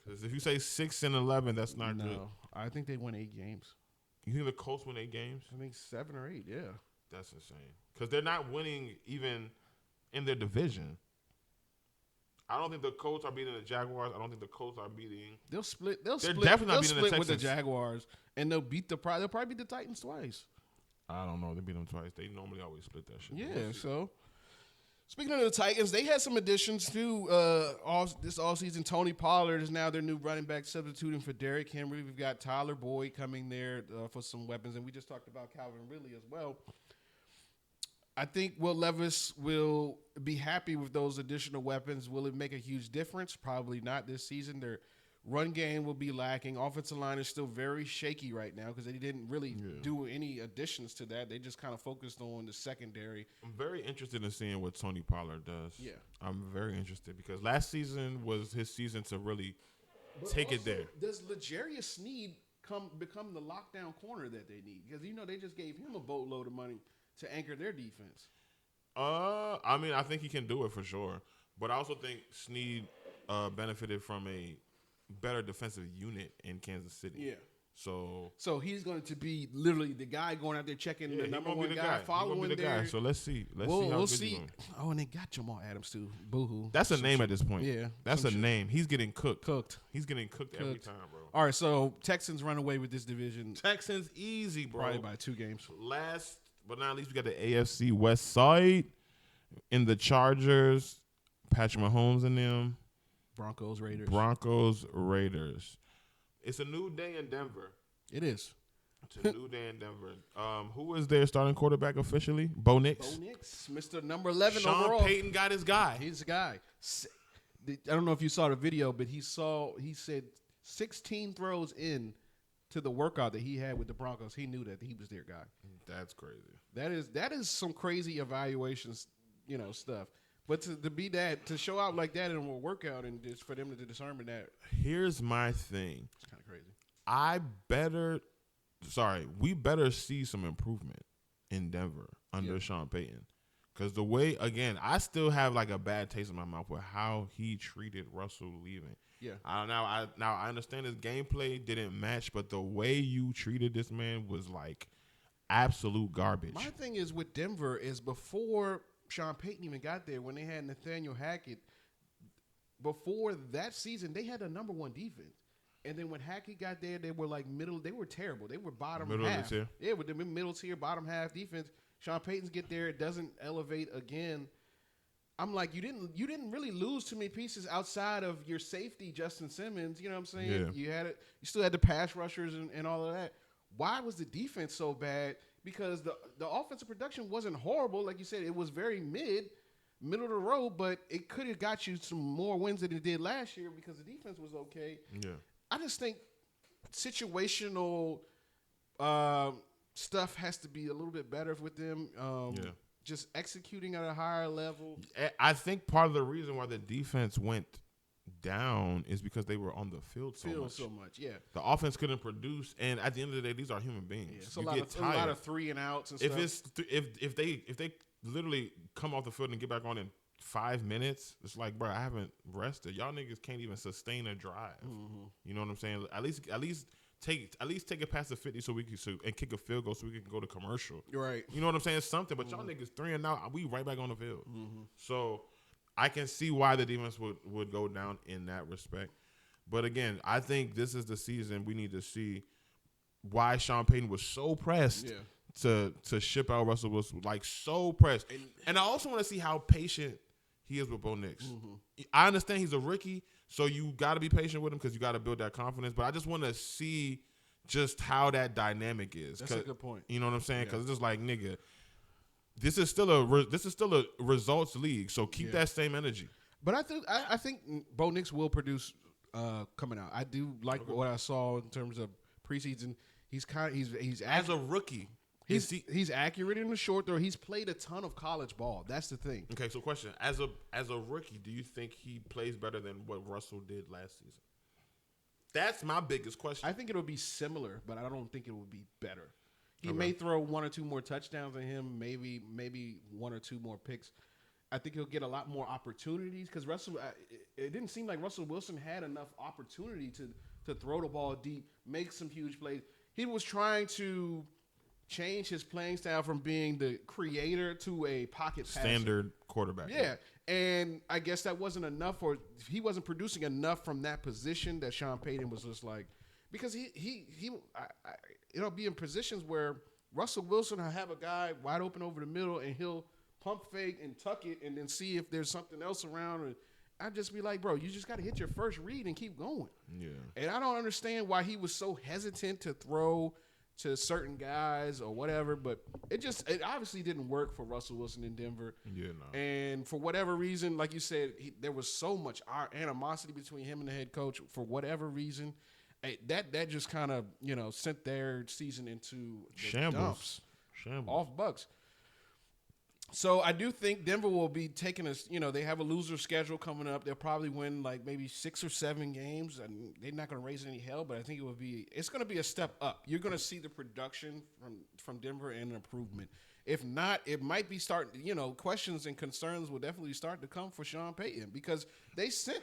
B: Because if you say 6-11, that's not good.
A: I think they won 8 games.
B: You think the Colts win 8 games?
A: I think 7 or 8. Yeah,
B: that's insane. Because they're not winning even in their division. I don't think the Colts are beating the Jaguars. I don't think the Colts are beating.
A: They'll split.
B: Definitely not beating the Texans
A: with the Jaguars, and they'll probably beat the Titans twice.
B: I don't know. They beat them twice. They normally always split that shit.
A: Yeah. So, speaking of the Titans, they had some additions too. This offseason, Tony Pollard is now their new running back, substituting for Derrick Henry. We've got Tyler Boyd coming there for some weapons, and we just talked about Calvin Ridley as well. I think Will Levis will be happy with those additional weapons. Will it make a huge difference? Probably not this season. Their run game will be lacking. Offensive line is still very shaky right now because they didn't really do any additions to that. They just kind of focused on the secondary.
B: I'm very interested in seeing what Tony Pollard does.
A: Yeah.
B: I'm very interested because last season was his season to really take it there.
A: Does L'Jarius Sneed become the lockdown corner that they need? Because, they just gave him a boatload of money to anchor their defense.
B: I think he can do it for sure. But I also think Sneed benefited from a better defensive unit in Kansas City.
A: Yeah.
B: So
A: he's going to be literally the guy going out there checking the number one guy, following there.
B: So let's see.
A: We'll see. Oh, and they got Jamal Adams too. Boo-hoo.
B: That's a name at this point.
A: Yeah.
B: That's a name. He's getting cooked. He's getting cooked every time, bro.
A: All right, so Texans run away with this division.
B: Texans easy, bro.
A: Probably by 2 games.
B: Last but not least, we got the AFC West side in the Chargers, Patrick Mahomes and them.
A: Broncos,
B: Raiders. It's a new day in Denver.
A: It is.
B: It's a new day in Denver. Who is their starting quarterback officially? Bo Nix.
A: Mr. Number 11
B: Sean
A: overall.
B: Payton got his guy.
A: He's the guy. I don't know if you saw the video, but he said 16 throws in to the workout that he had with the Broncos. He knew that he was their guy.
B: That's crazy.
A: That is some crazy evaluations, stuff. But to be that, to show out like that in a workout and just for them to determine that.
B: Here's my thing.
A: It's kind of crazy.
B: We better see some improvement in Denver under Sean Payton. Because the way, again, I still have a bad taste in my mouth with how he treated Russell leaving.
A: Yeah.
B: Now I understand his gameplay didn't match, but the way you treated this man was absolute garbage.
A: My thing is with Denver is before Sean Payton even got there, when they had Nathaniel Hackett, before that season, they had a number 1 defense. And then when Hackett got there, they were middle. They were terrible. They were bottom
B: middle
A: half.
B: Of the tier.
A: Yeah, with the middle tier, bottom half defense. Sean Payton's get there, it doesn't elevate again. I'm like, you didn't really lose too many pieces outside of your safety, Justin Simmons. You know what I'm saying?
B: Yeah.
A: You still had the pass rushers and all of that. Why was the defense so bad? Because the offensive production wasn't horrible, like you said. It was very mid, middle of the road, but it could have got you some more wins than it did last year because the defense was okay.
B: Yeah.
A: I just think situational stuff has to be a little bit better with them. Just executing at a higher level.
B: I think part of the reason why the defense went down is because they were on the field so much.
A: Yeah.
B: The offense couldn't produce, and at the end of the day, these are human beings.
A: Yeah, it's a lot of 3 and outs and stuff.
B: If they literally come off the field and get back on in 5 minutes, it's like, bro, I haven't rested. Y'all niggas can't even sustain a drive. Mm-hmm. You know what I'm saying? At least take it past the 50 so we can and kick a field goal so we can go to commercial.
A: Right.
B: You know what I'm saying? Something. But y'all niggas 3 and out, we right back on the field. Mm-hmm. So I can see why the defense would go down in that respect. But again, I think this is the season we need to see why Sean Payton was so pressed to ship out Russell Wilson, like so pressed. And I also want to see how patient he is with Bo Nix. Mm-hmm. I understand he's a rookie, so you got to be patient with him because you got to build that confidence. But I just want to see just how that dynamic is.
A: That's a good point.
B: You know what I'm saying? Because it's just like, nigga, this is still a results league. So keep that same energy.
A: But I think Bo Nix will produce coming out. I do like what I saw in terms of preseason. He's
B: as a rookie.
A: He's accurate in the short throw. He's played a ton of college ball. That's the thing.
B: Okay, so question: as a rookie, do you think he plays better than what Russell did last season? That's my biggest question.
A: I think it'll be similar, but I don't think it will be better. He may throw 1 or 2 more touchdowns than him, maybe 1 or 2 more picks. I think he'll get a lot more opportunities because Russell. It didn't seem like Russell Wilson had enough opportunity to throw the ball deep, make some huge plays. He was trying to change his playing style from being the creator to a pocket passer.
B: Standard quarterback.
A: Yeah, and I guess that wasn't enough, or he wasn't producing enough from that position that Sean Payton was just like, because it'll be in positions where Russell Wilson will have a guy wide open over the middle and he'll pump fake and tuck it and then see if there's something else around. And I'd just be like, bro, you just got to hit your first read and keep going. Yeah. And I don't understand why he was so hesitant to throw to certain guys or whatever, but it obviously didn't work for Russell Wilson in Denver. Yeah, no. And for whatever reason, like you said, there was so much animosity between him and the head coach for whatever reason. That just kind of, sent their season into the dumps. Shambles. Off Bucks. So I do think Denver will be taking us. They have a loser schedule coming up. They'll probably win like maybe 6 or 7 games, and they're not going to raise any hell. But I think it's going to be a step up. You're going to see the production from Denver and an improvement. If not, it might be starting. Questions and concerns will definitely start to come for Sean Payton because they sent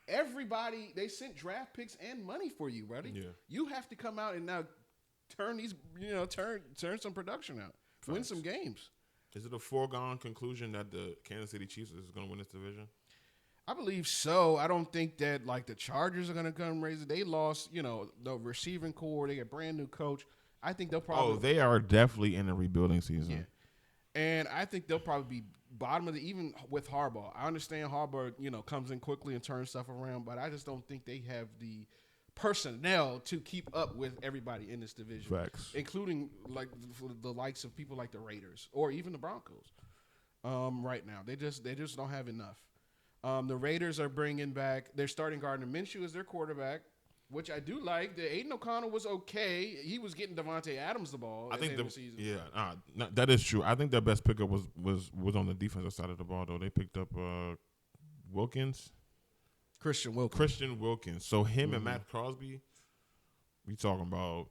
A: everybody. They sent draft picks and money for you, buddy. Yeah. You have to come out and now turn these. Turn some production out. Facts. Win some games.
B: Is it a foregone conclusion that the Kansas City Chiefs is going to win this division?
A: I believe so. I don't think that the Chargers are going to come raise it. They lost, the receiving core. They got a brand new coach. I think they'll probably.
B: Oh, they are definitely in a rebuilding season. Yeah,
A: and I think they'll probably be bottom of even with Harbaugh. I understand Harbaugh, comes in quickly and turns stuff around, but I just don't think they have the personnel to keep up with everybody in this division. Facts. Including the likes of people like the Raiders or even the Broncos. Right now, they just don't have enough. The Raiders are bringing back. They're starting Gardner Minshew as their quarterback, which I do like. The Aiden O'Connell was okay. He was getting Devontae Adams the ball. I think the season.
B: Yeah, that is true. I think their best pickup was on the defensive side of the ball though. They picked up Christian Wilkins. So him and Matt Crosby, we talking about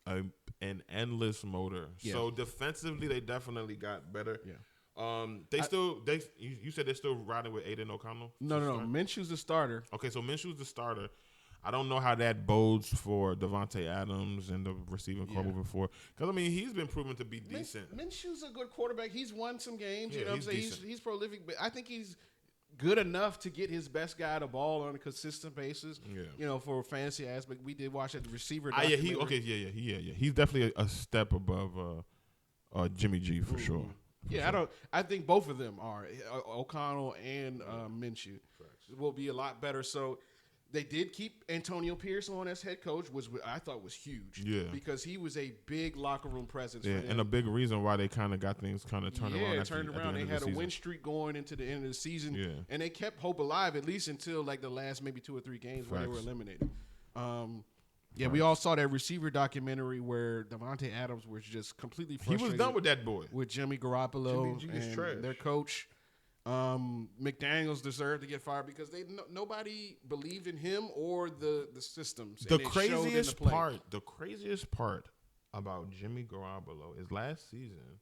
B: an endless motor. Yeah. So defensively, they definitely got better. Yeah. You said they're still riding with Aiden O'Connell?
A: No. Minshew's the starter.
B: Okay, so Minshew's the starter. I don't know how that bodes for Devontae Adams and the receiving core moving forward. Because, he's been proven to be decent.
A: Minshew's a good quarterback. He's won some games. You know what I'm saying? He's prolific. But I think he's good enough to get his best guy the ball on a consistent basis. Yeah. For a fantasy aspect. We did watch that the receiver.
B: He's definitely a step above Jimmy G for sure.
A: Yeah, I think both of them are O'Connell and Minshew will be a lot better. So They did keep Antonio Pierce on as head coach, which I thought was huge.
B: Yeah.
A: Because he was a big locker room presence
B: Yeah,
A: for them.
B: and a big reason why they kind of got things kind of turned around.
A: Yeah, turned around. They had a win streak going into the end of the season.
B: Yeah.
A: And they kept hope alive, at least until like the last maybe 2 or 3 games where they were eliminated. Yeah, we all saw that receiver documentary where Devontae Adams was just completely frustrated.
B: He was done with that boy.
A: With Jimmy Garoppolo
B: Jimmy G is
A: and
B: trash.
A: their coach. McDaniels deserved to get fired because nobody believed in him or the systems.
B: The craziest part about Jimmy Garoppolo is last season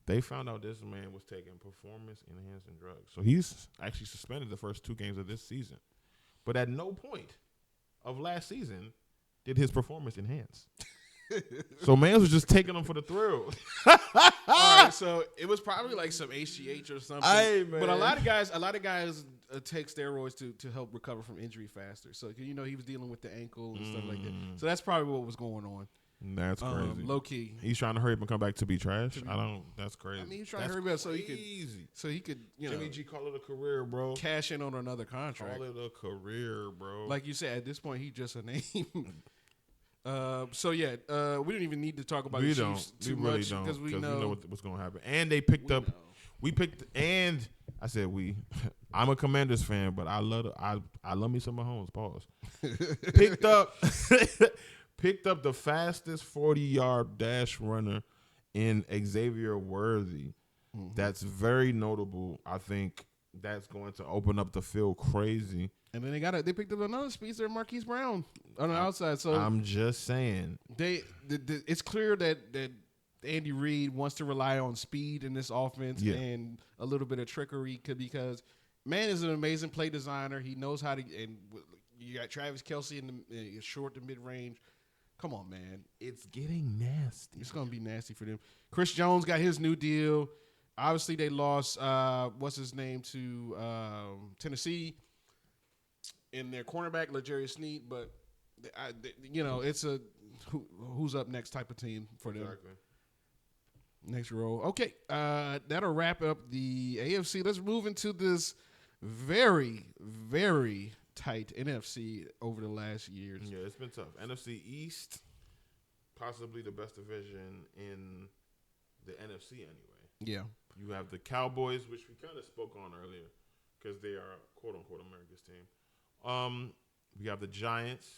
B: they found out this man was taking performance-enhancing drugs. So he's actually suspended the first 2 games of this season. But at no point of last season did his performance enhance. So man was just taking them for the thrill.
A: All right, so it was probably like some HGH or something.
B: Man.
A: But a lot of guys take steroids to help recover from injury faster. So he was dealing with the ankle and stuff like that. So that's probably what was going on.
B: That's crazy.
A: Low key.
B: He's trying to hurry up and come back to be trash. That's crazy.
A: I mean, he's trying to hurry up so he could
B: Jimmy G, call it a career, bro.
A: Cash in on another contract.
B: Call it a career, bro.
A: Like you said, at this point, he's just a name. We don't even need to talk about the Chiefs too much because we know
B: what's going to happen. And they picked up. We picked, and I said we. I'm a Commanders fan, but I love me some Mahomes. Pause. Picked up the fastest 40-yard dash runner in Xavier Worthy. Mm-hmm. That's very notable. I think that's going to open up the field crazy.
A: And then they picked up another speedster, Marquise Brown, on the outside. So
B: I'm just saying,
A: it's clear that Andy Reid wants to rely on speed in this offense and a little bit of trickery because man is an amazing play designer. He knows how to. And you got Travis Kelce in the short to mid range. Come on, man.
B: It's getting nasty.
A: It's going to be nasty for them. Chris Jones got his new deal. Obviously, they lost, what's his name, to Tennessee in their cornerback, LeJarius Sneed. But, it's a who's up next type of team for them.
B: Exactly.
A: Next row. Okay, that'll wrap up the AFC. Let's move into this very, very tight NFC over the last years.
B: Yeah, it's been tough. NFC East, possibly the best division in the NFC anyway.
A: Yeah.
B: You have the Cowboys, which we kind of spoke on earlier because they are, quote-unquote, America's team. We have the Giants,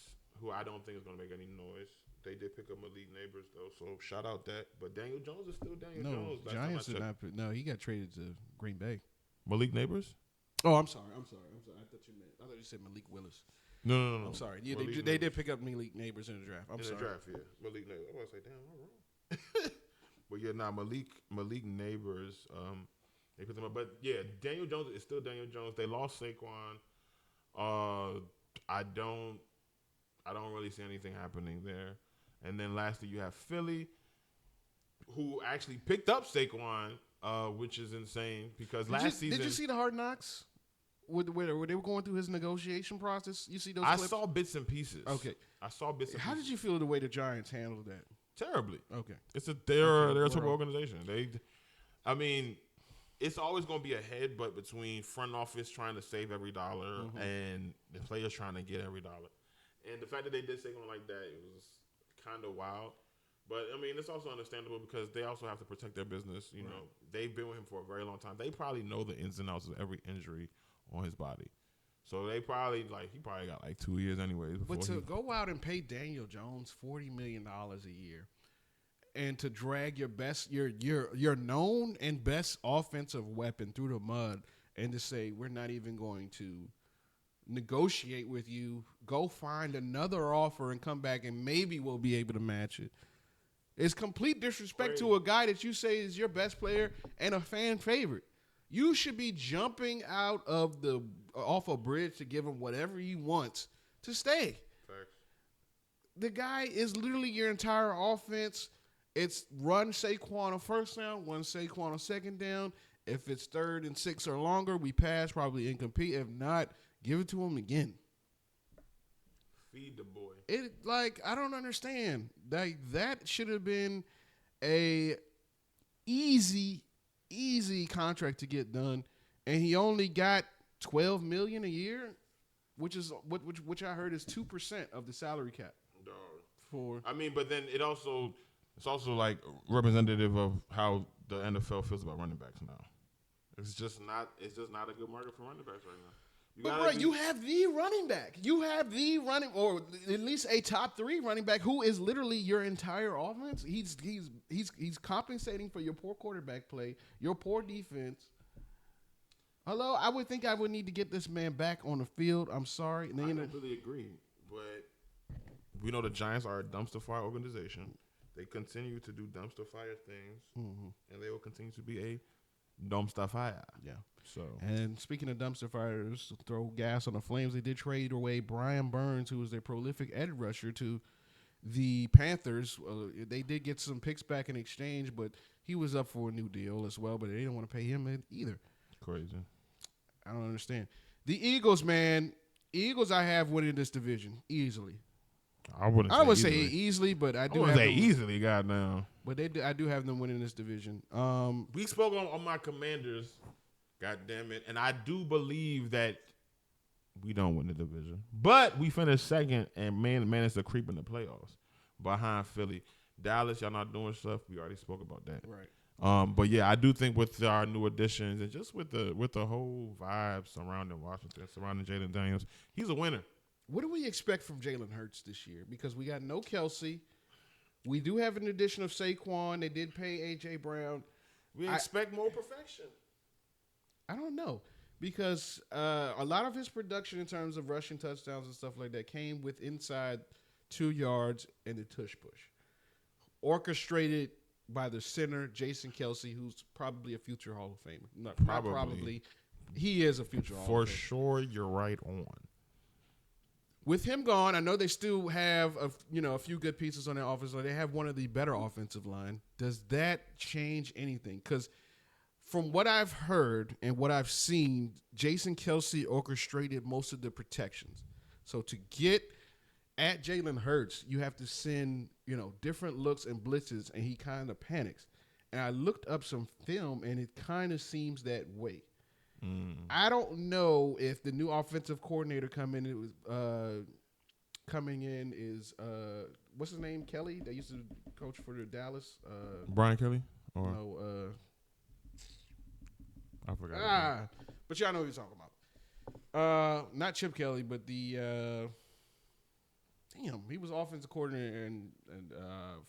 B: who I don't think is going to make any noise. They did pick up Malik Neighbors, though, so shout out that. But Daniel Jones is still Daniel Jones.
A: Giants did not. No, he got traded to Green Bay.
B: Malik Neighbors?
A: Oh, I'm sorry. I thought you said Malik Willis.
B: No.
A: I'm sorry. Yeah, they did pick up Malik Neighbors in the draft. I'm sorry.
B: In the draft, yeah. Malik Neighbors. I was like, damn, I'm wrong. But yeah, Malik Neighbors, they put them up. But yeah, Daniel Jones is still Daniel Jones. They lost Saquon. I don't really see anything happening there. And then lastly, you have Philly, who actually picked up Saquon, which is insane because last season.
A: Did you see the Hard Knocks? Where they were going through his negotiation process? You see those
B: I
A: clips?
B: saw bits and pieces.
A: Okay.
B: I saw bits and pieces.
A: How did you feel the way the Giants handled that?
B: Terribly.
A: Okay.
B: They're a terrible organization. It's always going to be a headbutt between front office trying to save every dollar and the players trying to get every dollar. And the fact that they did say something like that, it was kind of wild. But, it's also understandable because they also have to protect their business. You know, they've been with him for a very long time. They probably know the ins and outs of every injury on his body. So they probably, he probably got 2 years anyways.
A: But to go out and pay Daniel Jones $40 million a year and to drag your known and best offensive weapon through the mud and to say, we're not even going to negotiate with you, go find another offer and come back and maybe we'll be able to match it. It's complete disrespect to a guy that you say is your best player and a fan favorite. You should be jumping off a bridge to give him whatever he wants to stay.
B: Facts.
A: The guy is literally your entire offense. It's run Saquon on first down, run Saquon on second down. If it's 3rd and 6 or longer, we pass, probably incomplete. If not, give it to him again.
B: Feed the boy.
A: I don't understand. That should have been a easy contract to get done, and he only got $12 million a year. which I heard is 2% of the salary cap.
B: But then it's also like representative of how the NFL feels about running backs now. It's just not a good market for running backs right now.
A: You have the running back. You have the running, or at least a top 3 running back who is literally your entire offense. He's compensating for your poor quarterback play, your poor defense. Hello, I would think I would need to get this man back on the field. I'm sorry.
B: I completely agree, but we know the Giants are a dumpster fire organization. They continue to do dumpster fire things, and they will continue to be a dumpster fire.
A: Yeah.
B: So,
A: and speaking of dumpster fires, to throw gas on the flames, they did trade away Brian Burns, who was their prolific edge rusher, to the Panthers. They did get some picks back in exchange, but he was up for a new deal as well, but they didn't want to pay him either.
B: Crazy.
A: I don't understand. The Eagles, man. Eagles I have winning this division easily.
B: I wouldn't say
A: easily, but I do.
B: I wouldn't say easily, goddamn.
A: But I do have them winning this division.
B: We spoke on my Commanders, goddamn it, and I do believe that we don't win the division, but we finished second and managed to creep in the playoffs behind Philly. Dallas, y'all not doing stuff. We already spoke about that,
A: right?
B: But yeah, I do think with our new additions and just with the whole vibe surrounding Washington, surrounding Jalen Daniels, he's a winner.
A: What do we expect from Jalen Hurts this year? Because we got no Kelsey. We do have an addition of Saquon. They did pay A.J. Brown.
B: We expect more perfection.
A: I don't know. Because a lot of his production in terms of rushing touchdowns and stuff like that came with inside 2 yards and the tush push. Orchestrated by the center, Jason Kelsey, who's probably a future Hall of Famer. Not probably. He is a future Hall of Famer.
B: For sure, you're right on.
A: With him gone, I know they still have a few good pieces on their offense line. They have one of the better offensive line. Does that change anything? Because from what I've heard and what I've seen, Jason Kelsey orchestrated most of the protections. So to get at Jalen Hurts, you have to send different looks and blitzes, and he kind of panics. And I looked up some film, and it kind of seems that way. I don't know if the new offensive coordinator coming in is what's his name, Kelly, that used to coach for the Dallas.
B: Brian Kelly? Or
A: no,
B: I forgot.
A: But y'all know who he's talking about. Not Chip Kelly, but the he was offensive coordinator and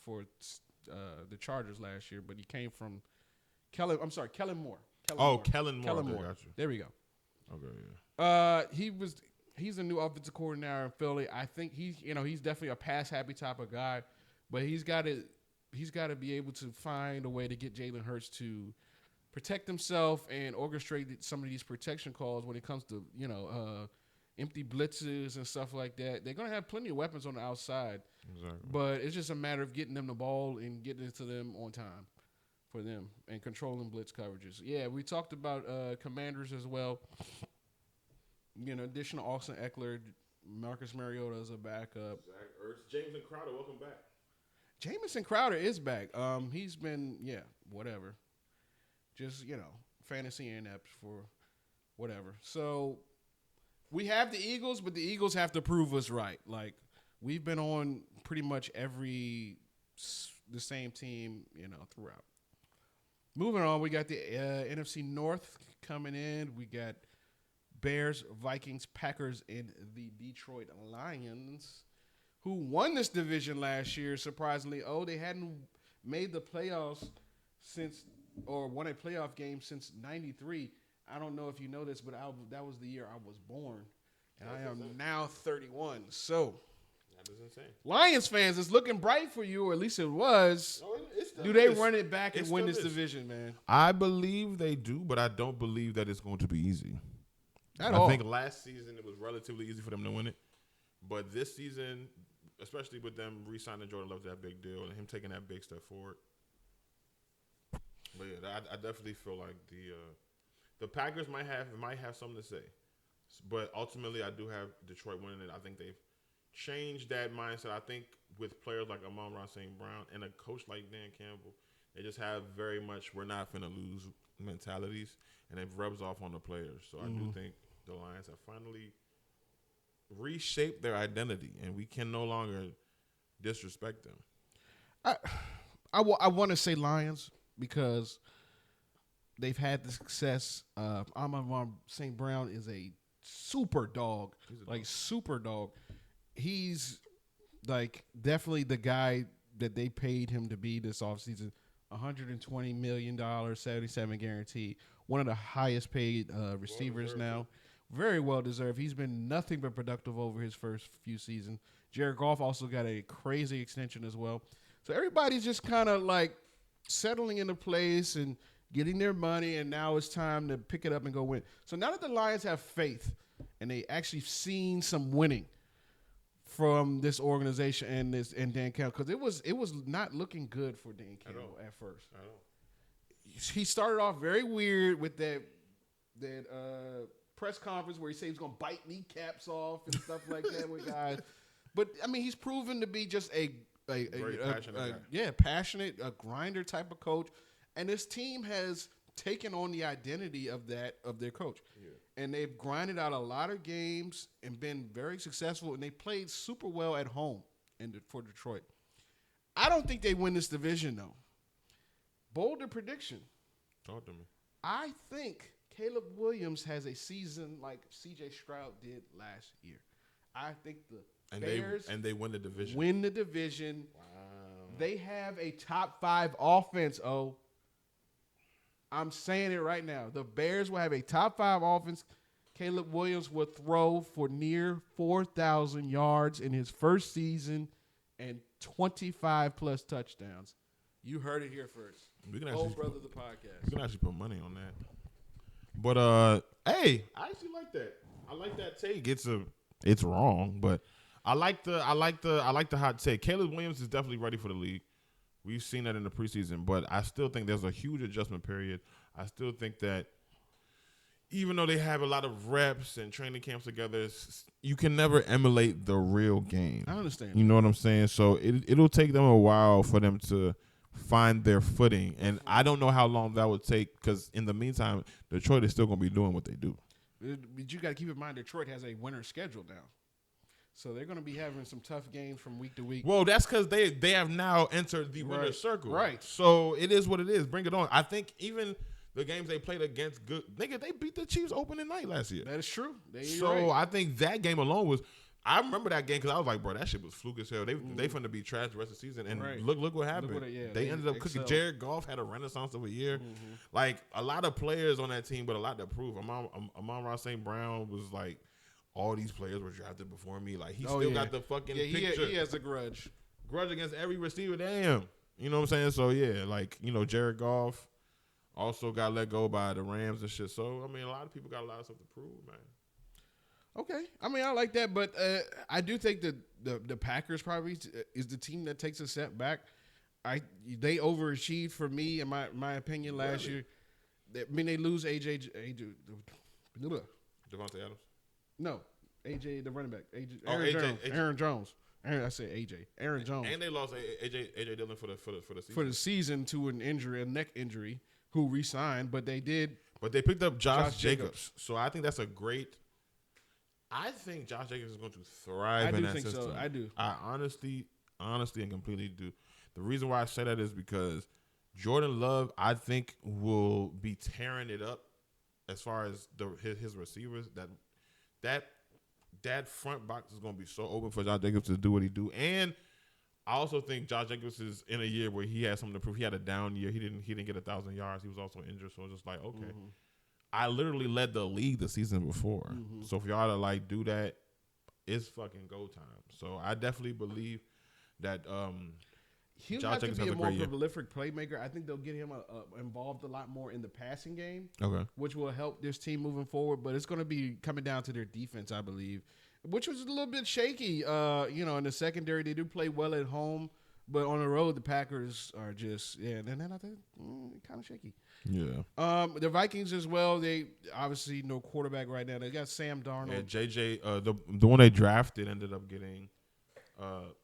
A: for the Chargers last year, but he came from Kellen Moore.
B: Kellen Moore. Gotcha.
A: There we go.
B: Okay, yeah.
A: He's a new offensive coordinator in Philly. I think he's definitely a pass happy type of guy, but he's got to be able to find a way to get Jalen Hurts to protect himself and orchestrate some of these protection calls when it comes to empty blitzes and stuff like that. They're gonna have plenty of weapons on the outside,
B: exactly.
A: But it's just a matter of getting them the ball and getting it to them on time. For them and controlling blitz coverages. Yeah, we talked about Commanders as well. Additional Austin Eckler, Marcus Mariota as a backup.
B: Zach Ertz, Jamison Crowder, welcome back.
A: Jamison Crowder is back. He's been whatever. Just fantasy inept for whatever. So we have the Eagles, but the Eagles have to prove us right. Like we've been on pretty much the same team, throughout. Moving on, we got the NFC North coming in. We got Bears, Vikings, Packers, and the Detroit Lions, who won this division last year, surprisingly. They hadn't made the playoffs won a playoff game since 93. I don't know if you know this, but that was the year I was born. And I am now 31. So
B: that is insane.
A: Lions fans, it's looking bright for you, or at least it was. Do they run it back and win this division, man?
B: I believe they do, but I don't believe that it's going to be easy. I think last season it was relatively easy for them to win it. But this season, especially with them re-signing Jordan Love, that big deal, and him taking that big step forward. But yeah, I definitely feel like the Packers might have something to say. But ultimately, I do have Detroit winning it. I think they've changed that mindset. I think with players like Amon-Ra St. Brown and a coach like Dan Campbell, they just have very much we're not finna lose mentalities, and it rubs off on the players. So I do think the Lions have finally reshaped their identity, and we can no longer disrespect them.
A: I want to say Lions because they've had the success. Amon-Ra St. Brown is a super dog, super dog. He's like definitely the guy that they paid him to be this offseason. $120 million, 77 guaranteed. One of the highest paid receivers now. Very well deserved. He's been nothing but productive over his first few seasons. Jared Goff also got a crazy extension as well. So everybody's just kind of like settling into place and getting their money, and now it's time to pick it up and go win. So now that the Lions have faith and they actually seen some winning from this organization and Dan Campbell, because it was not looking good for Dan Campbell at first. He started off very weird with that press conference where he said he was going to bite kneecaps off and stuff like that with guys. But I mean, he's proven to be just a passionate, a grinder type of coach, and this team has taken on the identity of their coach. Yeah. And they've grinded out a lot of games and been very successful, and they played super well at home for Detroit. I don't think they win this division, though. Bolder prediction.
B: Talk to me.
A: I think Caleb Williams has a season like C.J. Stroud did last year. I think the Bears
B: they win the division.
A: Win the division.
B: Wow.
A: They have a top 5 offense, I'm saying it right now. The Bears will have a top 5 offense. Caleb Williams will throw for near 4,000 yards in his first season and 25-plus touchdowns. You heard it here first. Brother, the podcast.
B: We can actually put money on that. But hey, I actually like that. I like that take. It's wrong, but I like the hot take. Caleb Williams is definitely ready for the league. We've seen that in the preseason, but I still think there's a huge adjustment period. I still think that even though they have a lot of reps and training camps together, you can never emulate the real game.
A: I understand.
B: You know what I'm saying? So it'll take them a while for them to find their footing, and I don't know how long that would take because in the meantime, Detroit is still going to be doing what they do.
A: But you got to keep in mind Detroit has a winter schedule now. So they're going to be having some tough games from week to week.
B: Well, that's because they have now entered the winner's circle.
A: Right.
B: So it is what it is. Bring it on. I think even the games they played against good – nigga, they beat the Chiefs opening night last year.
A: That is true.
B: I think that game alone was – I remember that game because I was like, bro, that shit was fluke as hell. They finna be trash the rest of the season. And look what happened. They ended up cooking. Jared Goff had a renaissance of a year. Mm-hmm. Like, a lot of players on that team, but a lot to prove. Amon-Ra St. Brown was like – all these players were drafted before me. Like, he still got the fucking picture.
A: He has a grudge.
B: Grudge against every receiver. Damn. You know what I'm saying? So, yeah, like, Jared Goff also got let go by the Rams and shit. So, I mean, a lot of people got a lot of stuff to prove, man.
A: Okay. I mean, I like that, but I do think that the Packers probably is the team that takes a step back. They overachieved for me, in my opinion, last year. I mean, they lose AJ
B: Devontae Adams.
A: No, AJ, the running back. Aaron Jones. I said AJ. Aaron Jones.
B: And they lost AJ Dillon for the season.
A: For the season to an injury, a neck injury, who re-signed, but they did.
B: But they picked up Josh Jacobs. So I think that's a great. I think Josh Jacobs is going to thrive in that system.
A: So. I do.
B: I honestly and completely do. The reason why I say that is because Jordan Love, I think, will be tearing it up as far as his receivers. That front box is going to be so open for Josh Jacobs to do what he do. And I also think Josh Jacobs is in a year where he has something to prove. He had a down year. He didn't get 1,000 yards. He was also injured. So it's just like, okay. Mm-hmm. I literally led the league the season before. Mm-hmm. So for y'all to like do that, it's fucking go time. So I definitely believe that
A: he'll have to be a more prolific playmaker. I think they'll get him involved a lot more in the passing game, which will help this team moving forward. But it's going to be coming down to their defense, I believe, which was a little bit shaky. In the secondary, they do play well at home, but on the road, the Packers are just and then I think kind of shaky.
B: Yeah.
A: The Vikings as well. They obviously no quarterback right now. They got Sam Darnold.
B: Yeah, JJ. The one they drafted ended up getting.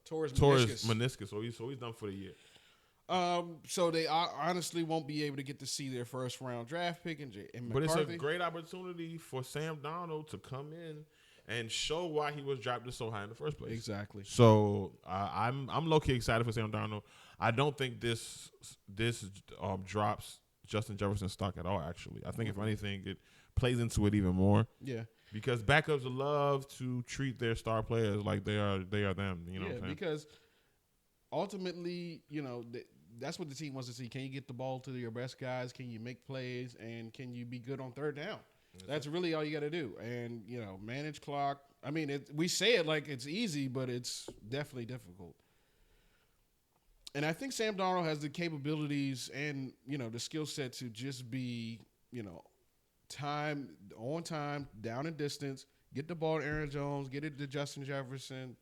A: Torres
B: meniscus. So he's done for the year.
A: So they honestly won't be able to get to see their first round draft pick and McCarthy.
B: But it's a great opportunity for Sam Darnold to come in and show why he was drafted so high in the first place.
A: Exactly.
B: So I'm low key excited for Sam Darnold. I don't think this drops Justin Jefferson's stock at all. Actually, I think if anything, it plays into it even more.
A: Yeah.
B: Because backups love to treat their star players like they are them. You know what I'm saying? Because
A: ultimately, that's what the team wants to see. Can you get the ball to your best guys? Can you make plays? And can you be good on third down? That's really all you got to do. And, manage clock. I mean, we say it like it's easy, but it's definitely difficult. And I think Sam Darnold has the capabilities and, the skill set to just be, on time, down and distance, get the ball to Aaron Jones, get it to Justin Jefferson.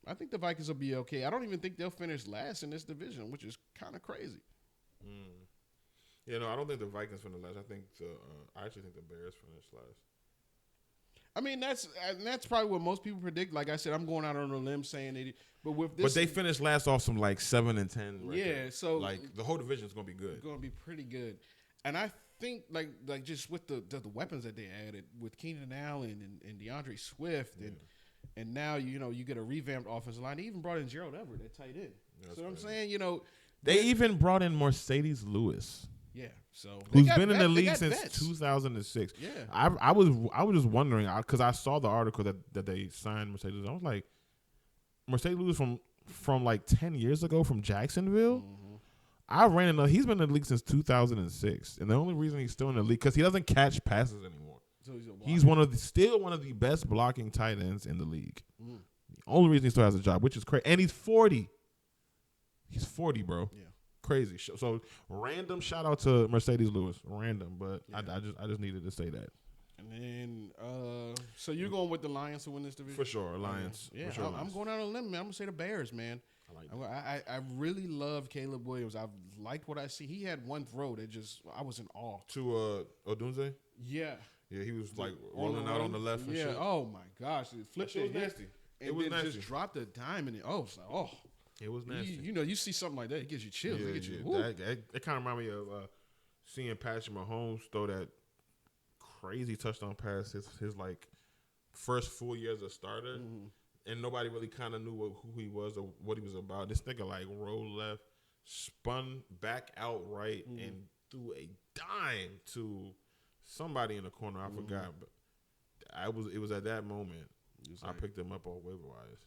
A: I think the Vikings will be okay. I don't even think they'll finish last in this division, which is kind of crazy.
B: Yeah, no, I don't think the Vikings finish last. I actually think the Bears finish last.
A: I mean, that's probably what most people predict. Like I said, I'm going out on a limb saying it, but with this,
B: but they finished last off some 7-10.
A: Yeah, so
B: the whole division is going to be good.
A: It's going to be pretty good, and I think like just with the weapons that they added with Keenan Allen and DeAndre Swift and now you get a revamped offensive line. They even brought in Gerald Everett at tight end. That's what I'm saying.
B: They even brought in Mercedes Lewis.
A: Yeah, so
B: who's been in the league since 2006.
A: Yeah,
B: I was just wondering because I saw the article that they signed Mercedes. I was like, Mercedes Lewis from 10 years ago from Jacksonville. Mm-hmm. I ran into he's been in the league since 2006, and the only reason he's still in the league because he doesn't catch passes anymore. So he's still one of the best blocking tight ends in the league. Mm. The only reason he still has a job, which is crazy, and he's 40. He's 40, bro. Yeah. Crazy. So random shout out to Mercedes Lewis. Random, but yeah. I just needed to say that.
A: And then so you're going with the Lions to win this division?
B: For sure, Lions.
A: Yeah,
B: for sure,
A: I'm going out on a limb, man. I'm gonna say the Bears, man. I really love Caleb Williams. I've liked what I see. He had one throw that I was in awe.
B: To Odunze?
A: Yeah.
B: Yeah, he was rolling out on the left and shit.
A: Oh my gosh. It flipped
B: it was nasty.
A: And it was nasty. Just dropped a dime in it. Oh, it's like, oh.
B: It was nasty.
A: You see something like that, it gives you chills.
B: Yeah,
A: it gets you,
B: that kind of reminded me of seeing Patrick Mahomes throw that crazy touchdown pass his first full year as a starter, and nobody really kind of knew who he was or what he was about. This nigga rolled left, spun back out right, and threw a dime to somebody in the corner. I forgot, but it was at that moment. I picked him up on waiver wires.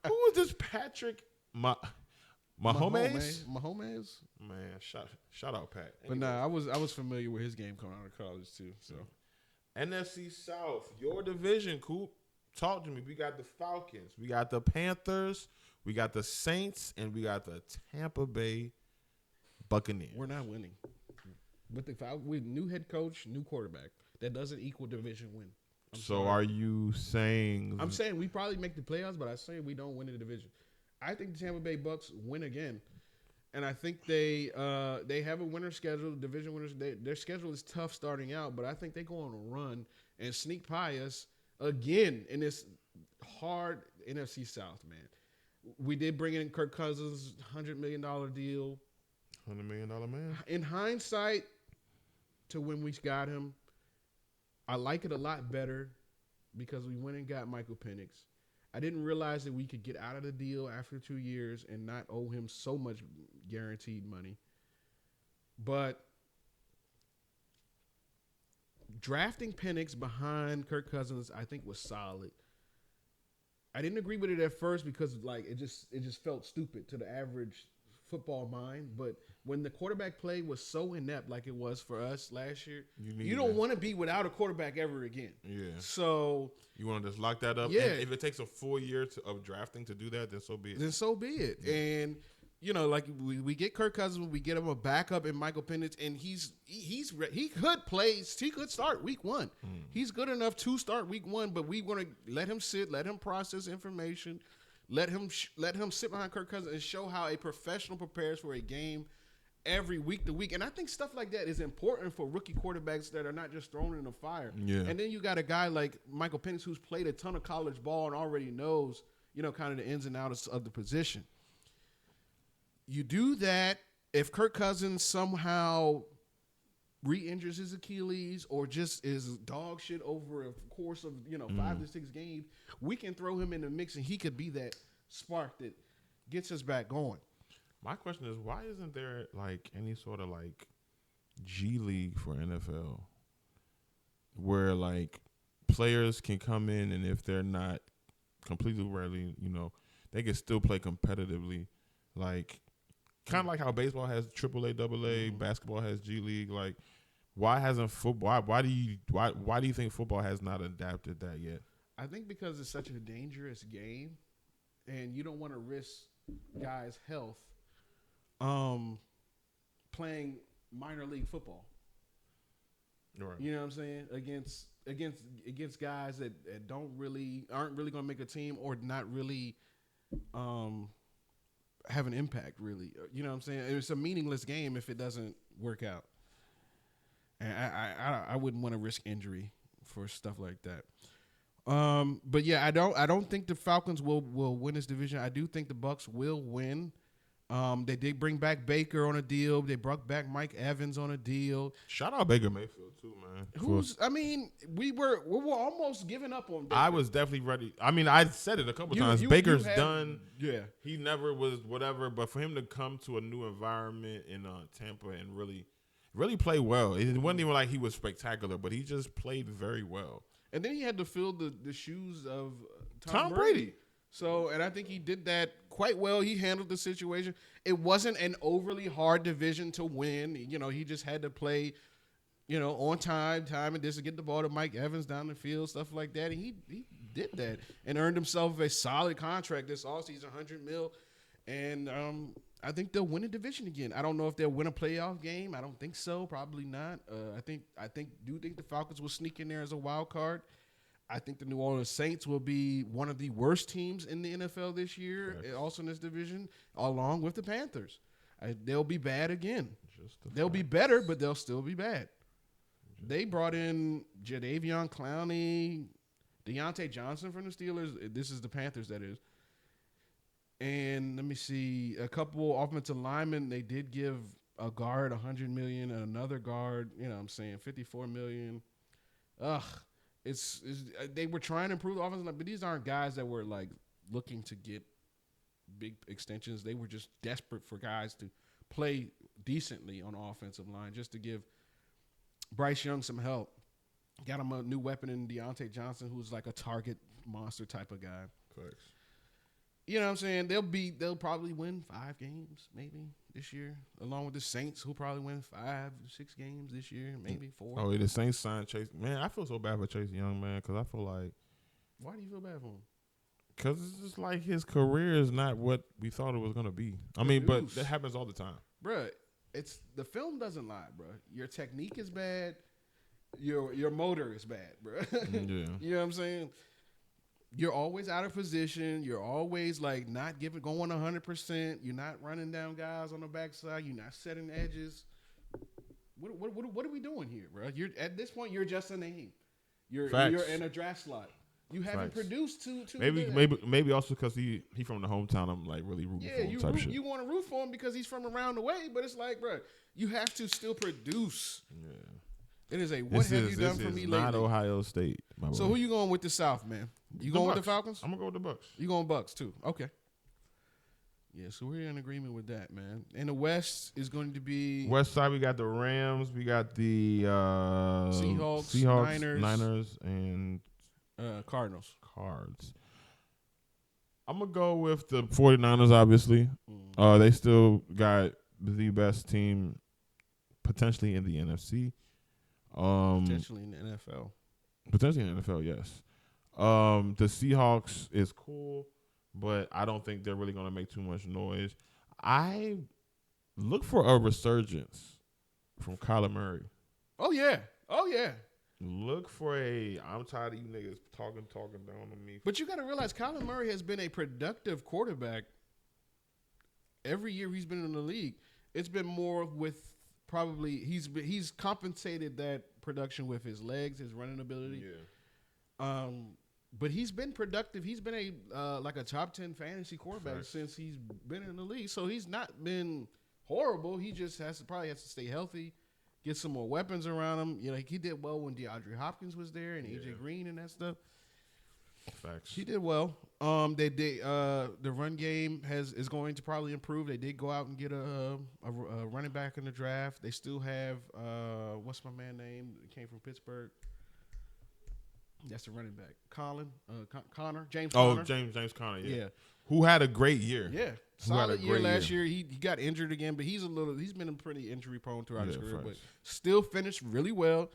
B: Who was this Patrick Mahomes?
A: Mahomes?
B: Man, shout out Pat.
A: But nah, I was familiar with his game coming out of college too. So
B: NFC South, your division, Coop. Talk to me. We got the Falcons, we got the Panthers, we got the Saints, and we got the Tampa Bay Buccaneers.
A: We're not winning. With new head coach, new quarterback. That doesn't equal division win.
B: Are you saying?
A: I'm saying we probably make the playoffs, but I'm saying we don't win the division. I think the Tampa Bay Bucks win again, and I think they have a winner schedule. The division winners, their schedule is tough starting out, but I think they go on a run and sneak by us again in this hard NFC South. Man, we did bring in Kirk Cousins, $100 million deal.
B: $100 million man.
A: In hindsight, to when we got him. I like it a lot better because we went and got Michael Penix. I didn't realize that we could get out of the deal after 2 years and not owe him so much guaranteed money. But drafting Penix behind Kirk Cousins, I think, was solid. I didn't agree with it at first because it just felt stupid to the average football mind, but when the quarterback play was so inept like it was for us last year, you don't want to be without a quarterback ever again.
B: Yeah.
A: So
B: you want to just lock that up?
A: Yeah.
B: And if it takes a full year of drafting to do that, then so be it.
A: Yeah. And we get Kirk Cousins, we get him a backup in Michael Penix, and he could start week 1. He's good enough to start week 1, but we want to let him sit, let him process information. Let him sit behind Kirk Cousins and show how a professional prepares for a game every week to week. And I think stuff like that is important for rookie quarterbacks that are not just thrown in the fire.
B: Yeah.
A: And then you got a guy like Michael Penix who's played a ton of college ball and already knows, kind of the ins and outs of the position. You do that if Kirk Cousins somehow re-injures his Achilles or just is dog shit over a course of 5 to 6 games, we can throw him in the mix and he could be that spark that gets us back going.
B: My question is, why isn't there like any sort of like G League for NFL where like players can come in and if they're not completely ready, they can still play competitively, like kind of like how baseball has AAA, AA, basketball has G League. Like, why hasn't football? Why do you think football has not adapted that yet?
A: I think because it's such a dangerous game, and you don't want to risk guys' health, playing minor league football.
B: Right.
A: You know what I'm saying? Against guys that aren't really going to make a team or not really have an impact, really. You know what I'm saying? It's a meaningless game if it doesn't work out. And I wouldn't want to risk injury for stuff like that. But yeah, I don't think the Falcons will win this division. I do think the Bucs will win. They did bring back Baker on a deal. They brought back Mike Evans on a deal.
B: Shout out Baker Mayfield too, man.
A: We were almost giving up on Baker.
B: I was definitely ready. I mean, I said it a couple times. Baker's done.
A: Yeah.
B: He never was whatever, but for him to come to a new environment in Tampa and really play well. It wasn't even like he was spectacular, but he just played very well.
A: And then he had to fill the shoes of Tom Brady. So, and I think he did that quite well. He handled the situation. It wasn't an overly hard division to win. He just had to play, on time, and just to get the ball to Mike Evans down the field, stuff like that. And he did that and earned himself a solid contract this offseason, $100 million. And I think they'll win a division again. I don't know if they'll win a playoff game. I don't think so. Probably not. I think the Falcons will sneak in there as a wild card. I think the New Orleans Saints will be one of the worst teams in the NFL this year, also in this division, along with the Panthers. They'll be bad again. They'll be better, but they'll still be bad. They brought in Jadeveon Clowney, Deontay Johnson from the Steelers. This is the Panthers, that is. And let me see, a couple offensive linemen. They did give a guard $100 million and another guard, $54 million. They were trying to improve the offensive line, but these aren't guys that were like looking to get big extensions. They were just desperate for guys to play decently on the offensive line, just to give Bryce Young some help. Got him a new weapon in Deontay Johnson, who's like a target monster type of guy.
B: Thanks.
A: You know what I'm saying? They'll probably win 5 games maybe this year, along with the Saints, who probably win 5 to 6 games this year, maybe 4.
B: Oh, yeah, the Saints signed Chase. Man, I feel so bad for Chase Young, man, because I feel like.
A: Why do you feel bad for him?
B: Because it's just like his career is not what we thought it was going to be. I mean, but that happens all the time.
A: Bruh, the film doesn't lie, bruh. Your technique is bad. Your motor is bad, bruh.
B: Yeah.
A: You know what I'm saying? You're always out of position. You're always like not going 100%. You're not running down guys on the backside. You're not setting edges. What are we doing here, bro? At this point, you're just a name. You're in a draft slot. You haven't produced to
B: maybe also because he from the hometown. I'm like really rooting for him.
A: You want to root for him because he's from around the way, but it's like, bro, you have to still produce. Yeah. It is what have you done for me lately?
B: Not Ohio State.
A: So who you going with the South, man? You going with the Falcons?
B: I'm gonna go with the Bucs.
A: You going Bucs too? Okay. Yeah, so we're in agreement with that, man. And the West is going to be
B: West side. We got the Rams. We got the
A: Seahawks,
B: Niners, and
A: Cardinals.
B: Cards. I'm gonna go with the 49ers. Obviously, they still got the best team potentially in the NFC.
A: Potentially in the NFL.
B: Potentially in the NFL, yes. The Seahawks is cool, but I don't think they're really going to make too much noise. I look for a resurgence from Kyler Murray.
A: Oh, yeah.
B: Look for I'm tired of you niggas talking down on me.
A: But you got to realize Kyler Murray has been a productive quarterback every year he's been in the league. It's been more with probably he's compensated that production with his legs, his running ability. Yeah. But he's been productive. He's been a top 10 fantasy quarterback since he's been in the league. So he's not been horrible. He just probably has to stay healthy get some more weapons around him. You know, he did well when DeAndre Hopkins was there and AJ Green and that stuff.
B: Facts.
A: He did well. They did. The run game is going to probably improve. They did go out and get a running back in the draft. They still have what's my man name? He came from Pittsburgh. That's the running back, Connor, James. Conner.
B: James Conner. Yeah. Who had a great year?
A: Yeah, solid year last year. He got injured again, but he's been pretty injury prone throughout his career, but still finished really well.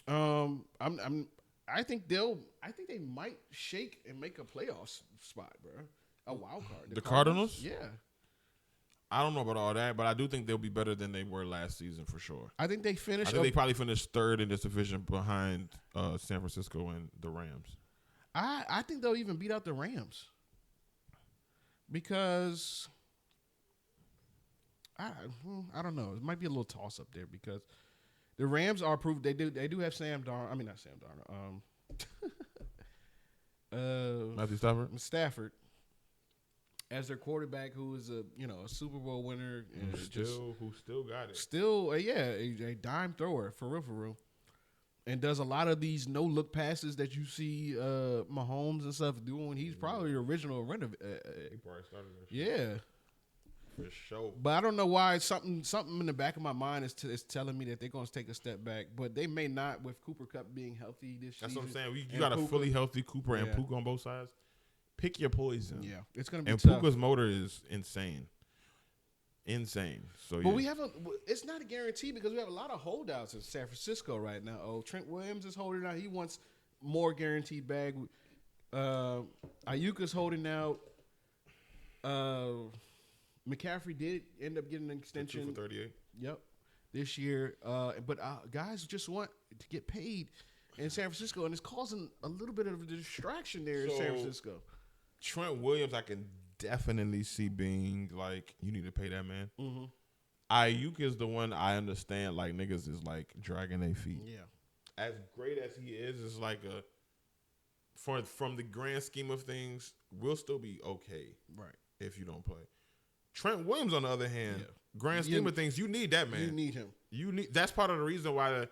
A: I think they might shake and make a playoff spot, bro. A wild card.
B: The Cardinals?
A: Yeah.
B: I don't know about all that, but I do think they'll be better than they were last season for sure.
A: I think they finished.
B: I think they probably finished third in this division behind San Francisco and the Rams.
A: I think they'll even beat out the Rams because I don't know. It might be a little toss up there because the Rams are proved they do have Sam Darnold. I mean not Sam Darnold.
B: Matthew
A: Stafford as their quarterback, who is a Super Bowl winner and
B: who still got it.
A: Still, a dime thrower for real, and does a lot of these no look passes that you see Mahomes and stuff doing. He's probably the original runner.
B: He probably started that shit.
A: Yeah.
B: For sure.
A: But I don't know why something in the back of my mind is telling me that they're going to take a step back. But they may not with Cooper Kupp being healthy this season.
B: That's what I'm saying. You got a fully healthy Cooper and Puka on both sides. Pick your poison.
A: Yeah, it's going to be
B: and
A: tough.
B: Puka's motor is insane. So,
A: but it's not a guarantee because we have a lot of holdouts in San Francisco right now. Oh, Trent Williams is holding out. He wants more guaranteed bag. Ayuka's holding out. McCaffrey did end up getting an extension.
B: 2 for $38.
A: Yep, this year. But guys just want to get paid in San Francisco, and it's causing a little bit of a distraction there in San Francisco.
B: Trent Williams, I can definitely see being like, you need to pay that man.
A: Mm-hmm.
B: Ayuk is the one I understand. Like niggas is like dragging their feet.
A: Yeah,
B: as great as he is like from the grand scheme of things, we'll still be okay.
A: Right.
B: If you don't play. Trent Williams, on the other hand, grand scheme of things, you need that man.
A: You need him.
B: That's part of the reason why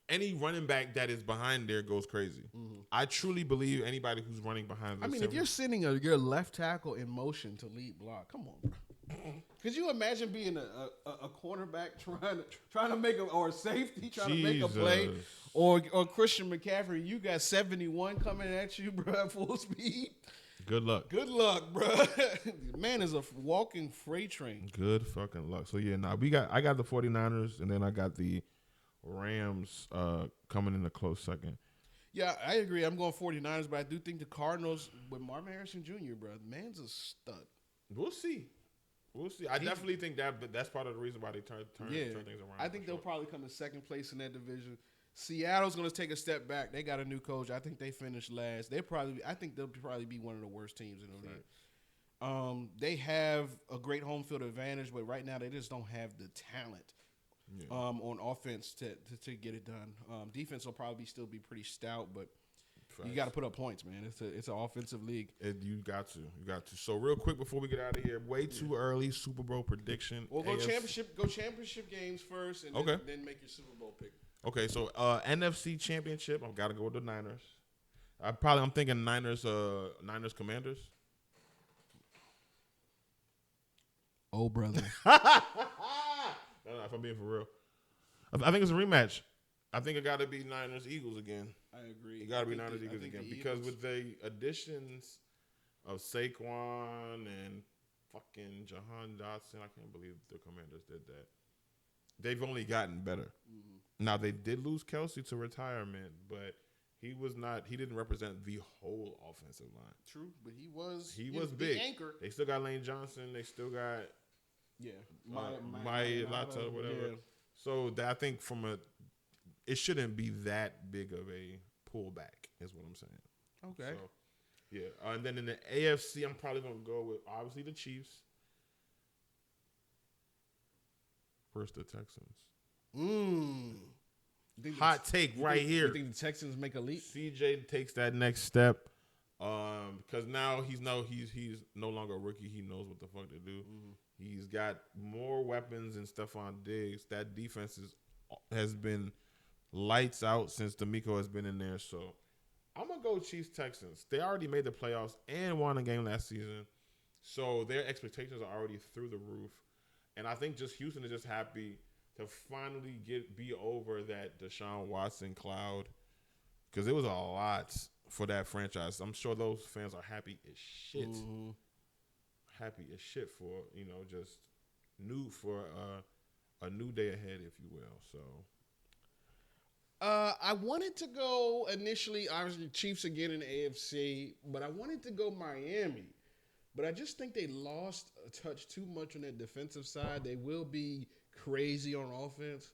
B: any running back that is behind there goes crazy. Mm-hmm. I truly believe anybody who's running behind.
A: If you're sending your left tackle in motion to lead block, come on, bro. Could you imagine being a cornerback trying to make or a safety trying to make a play, or Christian McCaffrey? You got 71 coming at you, bro, at full speed.
B: Good luck.
A: Good luck, bro. Man is a walking freight train.
B: Good fucking luck. So I got the 49ers, and then I got the Rams coming in a close second.
A: Yeah, I agree. I'm going 49ers, but I do think the Cardinals with Marvin Harrison Jr., bro, the man's a stud.
B: We'll see. I definitely think that's part of the reason why they turn things around.
A: I think they'll probably come in second place in that division. Seattle's going to take a step back. They got a new coach. I think they finished last. I think they'll probably be one of the worst teams in the league. They have a great home field advantage, but right now they just don't have the talent on offense to get it done. Defense will probably still be pretty stout, but you got to put up points, man. It's an offensive league.
B: You got to. So real quick before we get out of here, way too early Super Bowl prediction.
A: Well, go championship games first, and then make your Super Bowl pick.
B: Okay, so NFC Championship, I've got to go with the Niners. I'm thinking Niners Commanders.
A: Oh, brother.
B: If I'm being for real. I think it's a rematch. I think it got to be Niners Eagles again.
A: I agree.
B: It got to be Niners Eagles again because with the additions of Saquon and fucking Jahan Dotson, I can't believe the Commanders did that. They've only gotten better. Mm-hmm. Now they did lose Kelsey to retirement, but he didn't represent the whole offensive line.
A: True, but he was
B: big.
A: The anchor.
B: They still got Lane Johnson. They still got Maya Lata, whatever. Yeah. So I think it shouldn't be that big of a pullback, is what I'm saying.
A: Okay.
B: So, yeah. And then in the AFC, I'm probably going to go with obviously the Chiefs versus the Texans. Hot take right here.
A: You think the Texans make a leap?
B: CJ takes that next step. Because now he's no longer a rookie. He knows what the fuck to do. Mm-hmm. He's got more weapons than Stephon Diggs. That defense has been lights out since D'Amico has been in there. So I'm gonna go Chiefs Texans. They already made the playoffs and won a game last season, so their expectations are already through the roof. And I think just Houston is just happy to finally be over that Deshaun Watson cloud, because it was a lot for that franchise. I'm sure those fans are happy as shit. Mm-hmm. Happy as shit for, just new for a new day ahead, if you will. So
A: I wanted to go initially, obviously Chiefs again in the AFC, but I wanted to go Miami. But I just think they lost a touch too much on that defensive side. They will be crazy on offense.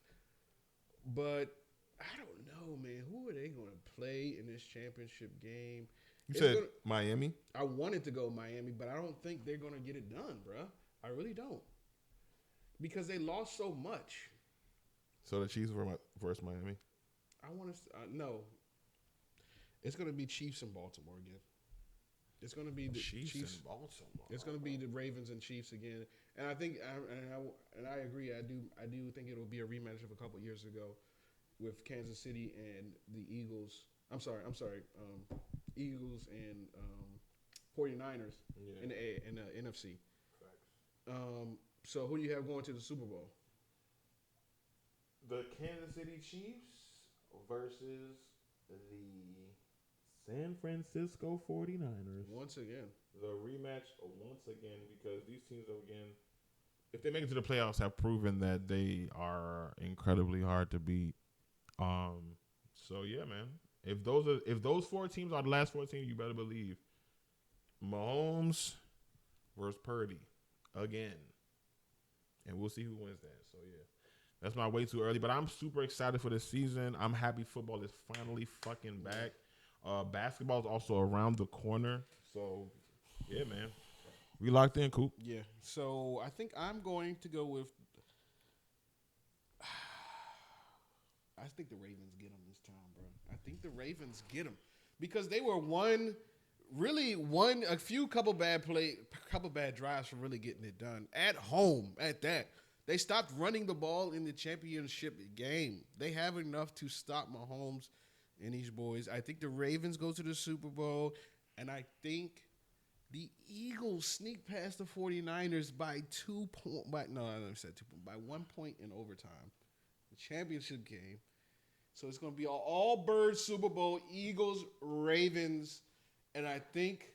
A: But I don't know, man. Who are they going to play in this championship game?
B: You said Miami?
A: I wanted to go Miami, but I don't think they're going to get it done, bro. I really don't. Because they lost so much.
B: So the Chiefs versus Miami?
A: I want to no. It's going to be Chiefs and Baltimore again. It's going to be the Chiefs and Baltimore. It's going to be the Ravens and Chiefs again. And I think and I agree. I do think it'll be a rematch of a couple years ago with Kansas City and the Eagles. I'm sorry. Eagles and 49ers in the NFC. Facts. So who do you have going to the Super Bowl?
B: The Kansas City Chiefs versus the San Francisco 49ers.
A: Once again.
B: The rematch once again, because these teams, again, if they make it to the playoffs, have proven that they are incredibly hard to beat. So yeah, man. If those four teams are the last four teams, you better believe Mahomes versus Purdy again. And we'll see who wins that. So yeah. That's not way too early, but I'm super excited for this season. I'm happy football is finally fucking back. Basketball is also around the corner. So, yeah, man. We locked in, Coop.
A: Yeah. So, I think I'm going to go with I think the Ravens get them this time, bro. I think the Ravens get them because they were a few couple bad drives from really getting it done at home at that. They stopped running the ball in the championship game. They have enough to stop Mahomes and these boys. I think the Ravens go to the Super Bowl, and I think the Eagles sneak past the 49ers by 2 points. By 1 point in overtime. The championship game. So it's going to be an all-bird Super Bowl, Eagles, Ravens, and I think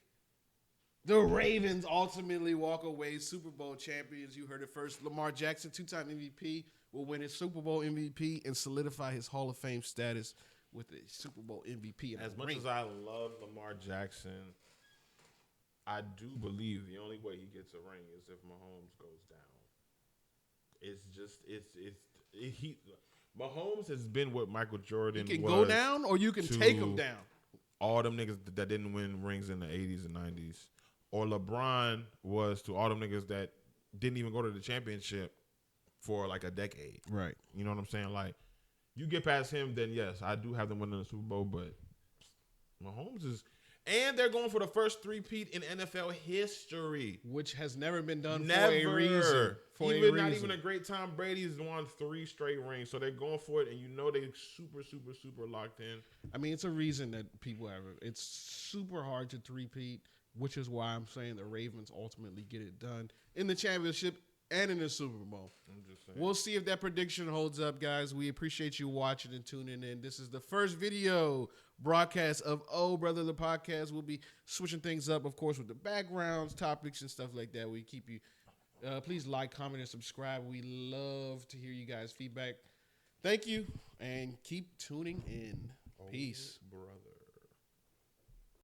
A: the Ravens ultimately walk away Super Bowl champions. You heard it first. Lamar Jackson, 2-time MVP, will win his Super Bowl MVP and solidify his Hall of Fame status with a Super Bowl MVP.
B: As much as I love Lamar Jackson, I do believe the only way he gets a ring is if Mahomes goes down. Mahomes has been what Michael Jordan was.
A: You can go down or you can take him down.
B: All them niggas that didn't win rings in the 80s and 90s. Or LeBron was to all them niggas that didn't even go to the championship for like a decade.
A: Right.
B: You know what I'm saying? Like, you get past him, then yes, I do have them winning the Super Bowl, but Mahomes is... And they're going for the first three-peat in NFL history.
A: Which has never been done for a reason.
B: Not even a great Tom Brady's won 3 straight rings. So they're going for it, and you know they're super, super, super locked in.
A: I mean, it's a reason that people have it. It's super hard to three-peat, which is why I'm saying the Ravens ultimately get it done in the championship and in the Super Bowl.
B: I'm just saying.
A: We'll see if that prediction holds up, guys. We appreciate you watching and tuning in. This is the first video broadcast of Oh Brother the Podcast. We'll be switching things up, of course, with the backgrounds, topics, and stuff like that. We keep you. Please like, comment, and subscribe. We love to hear you guys' feedback. Thank you, and keep tuning in. Peace.
B: Brother.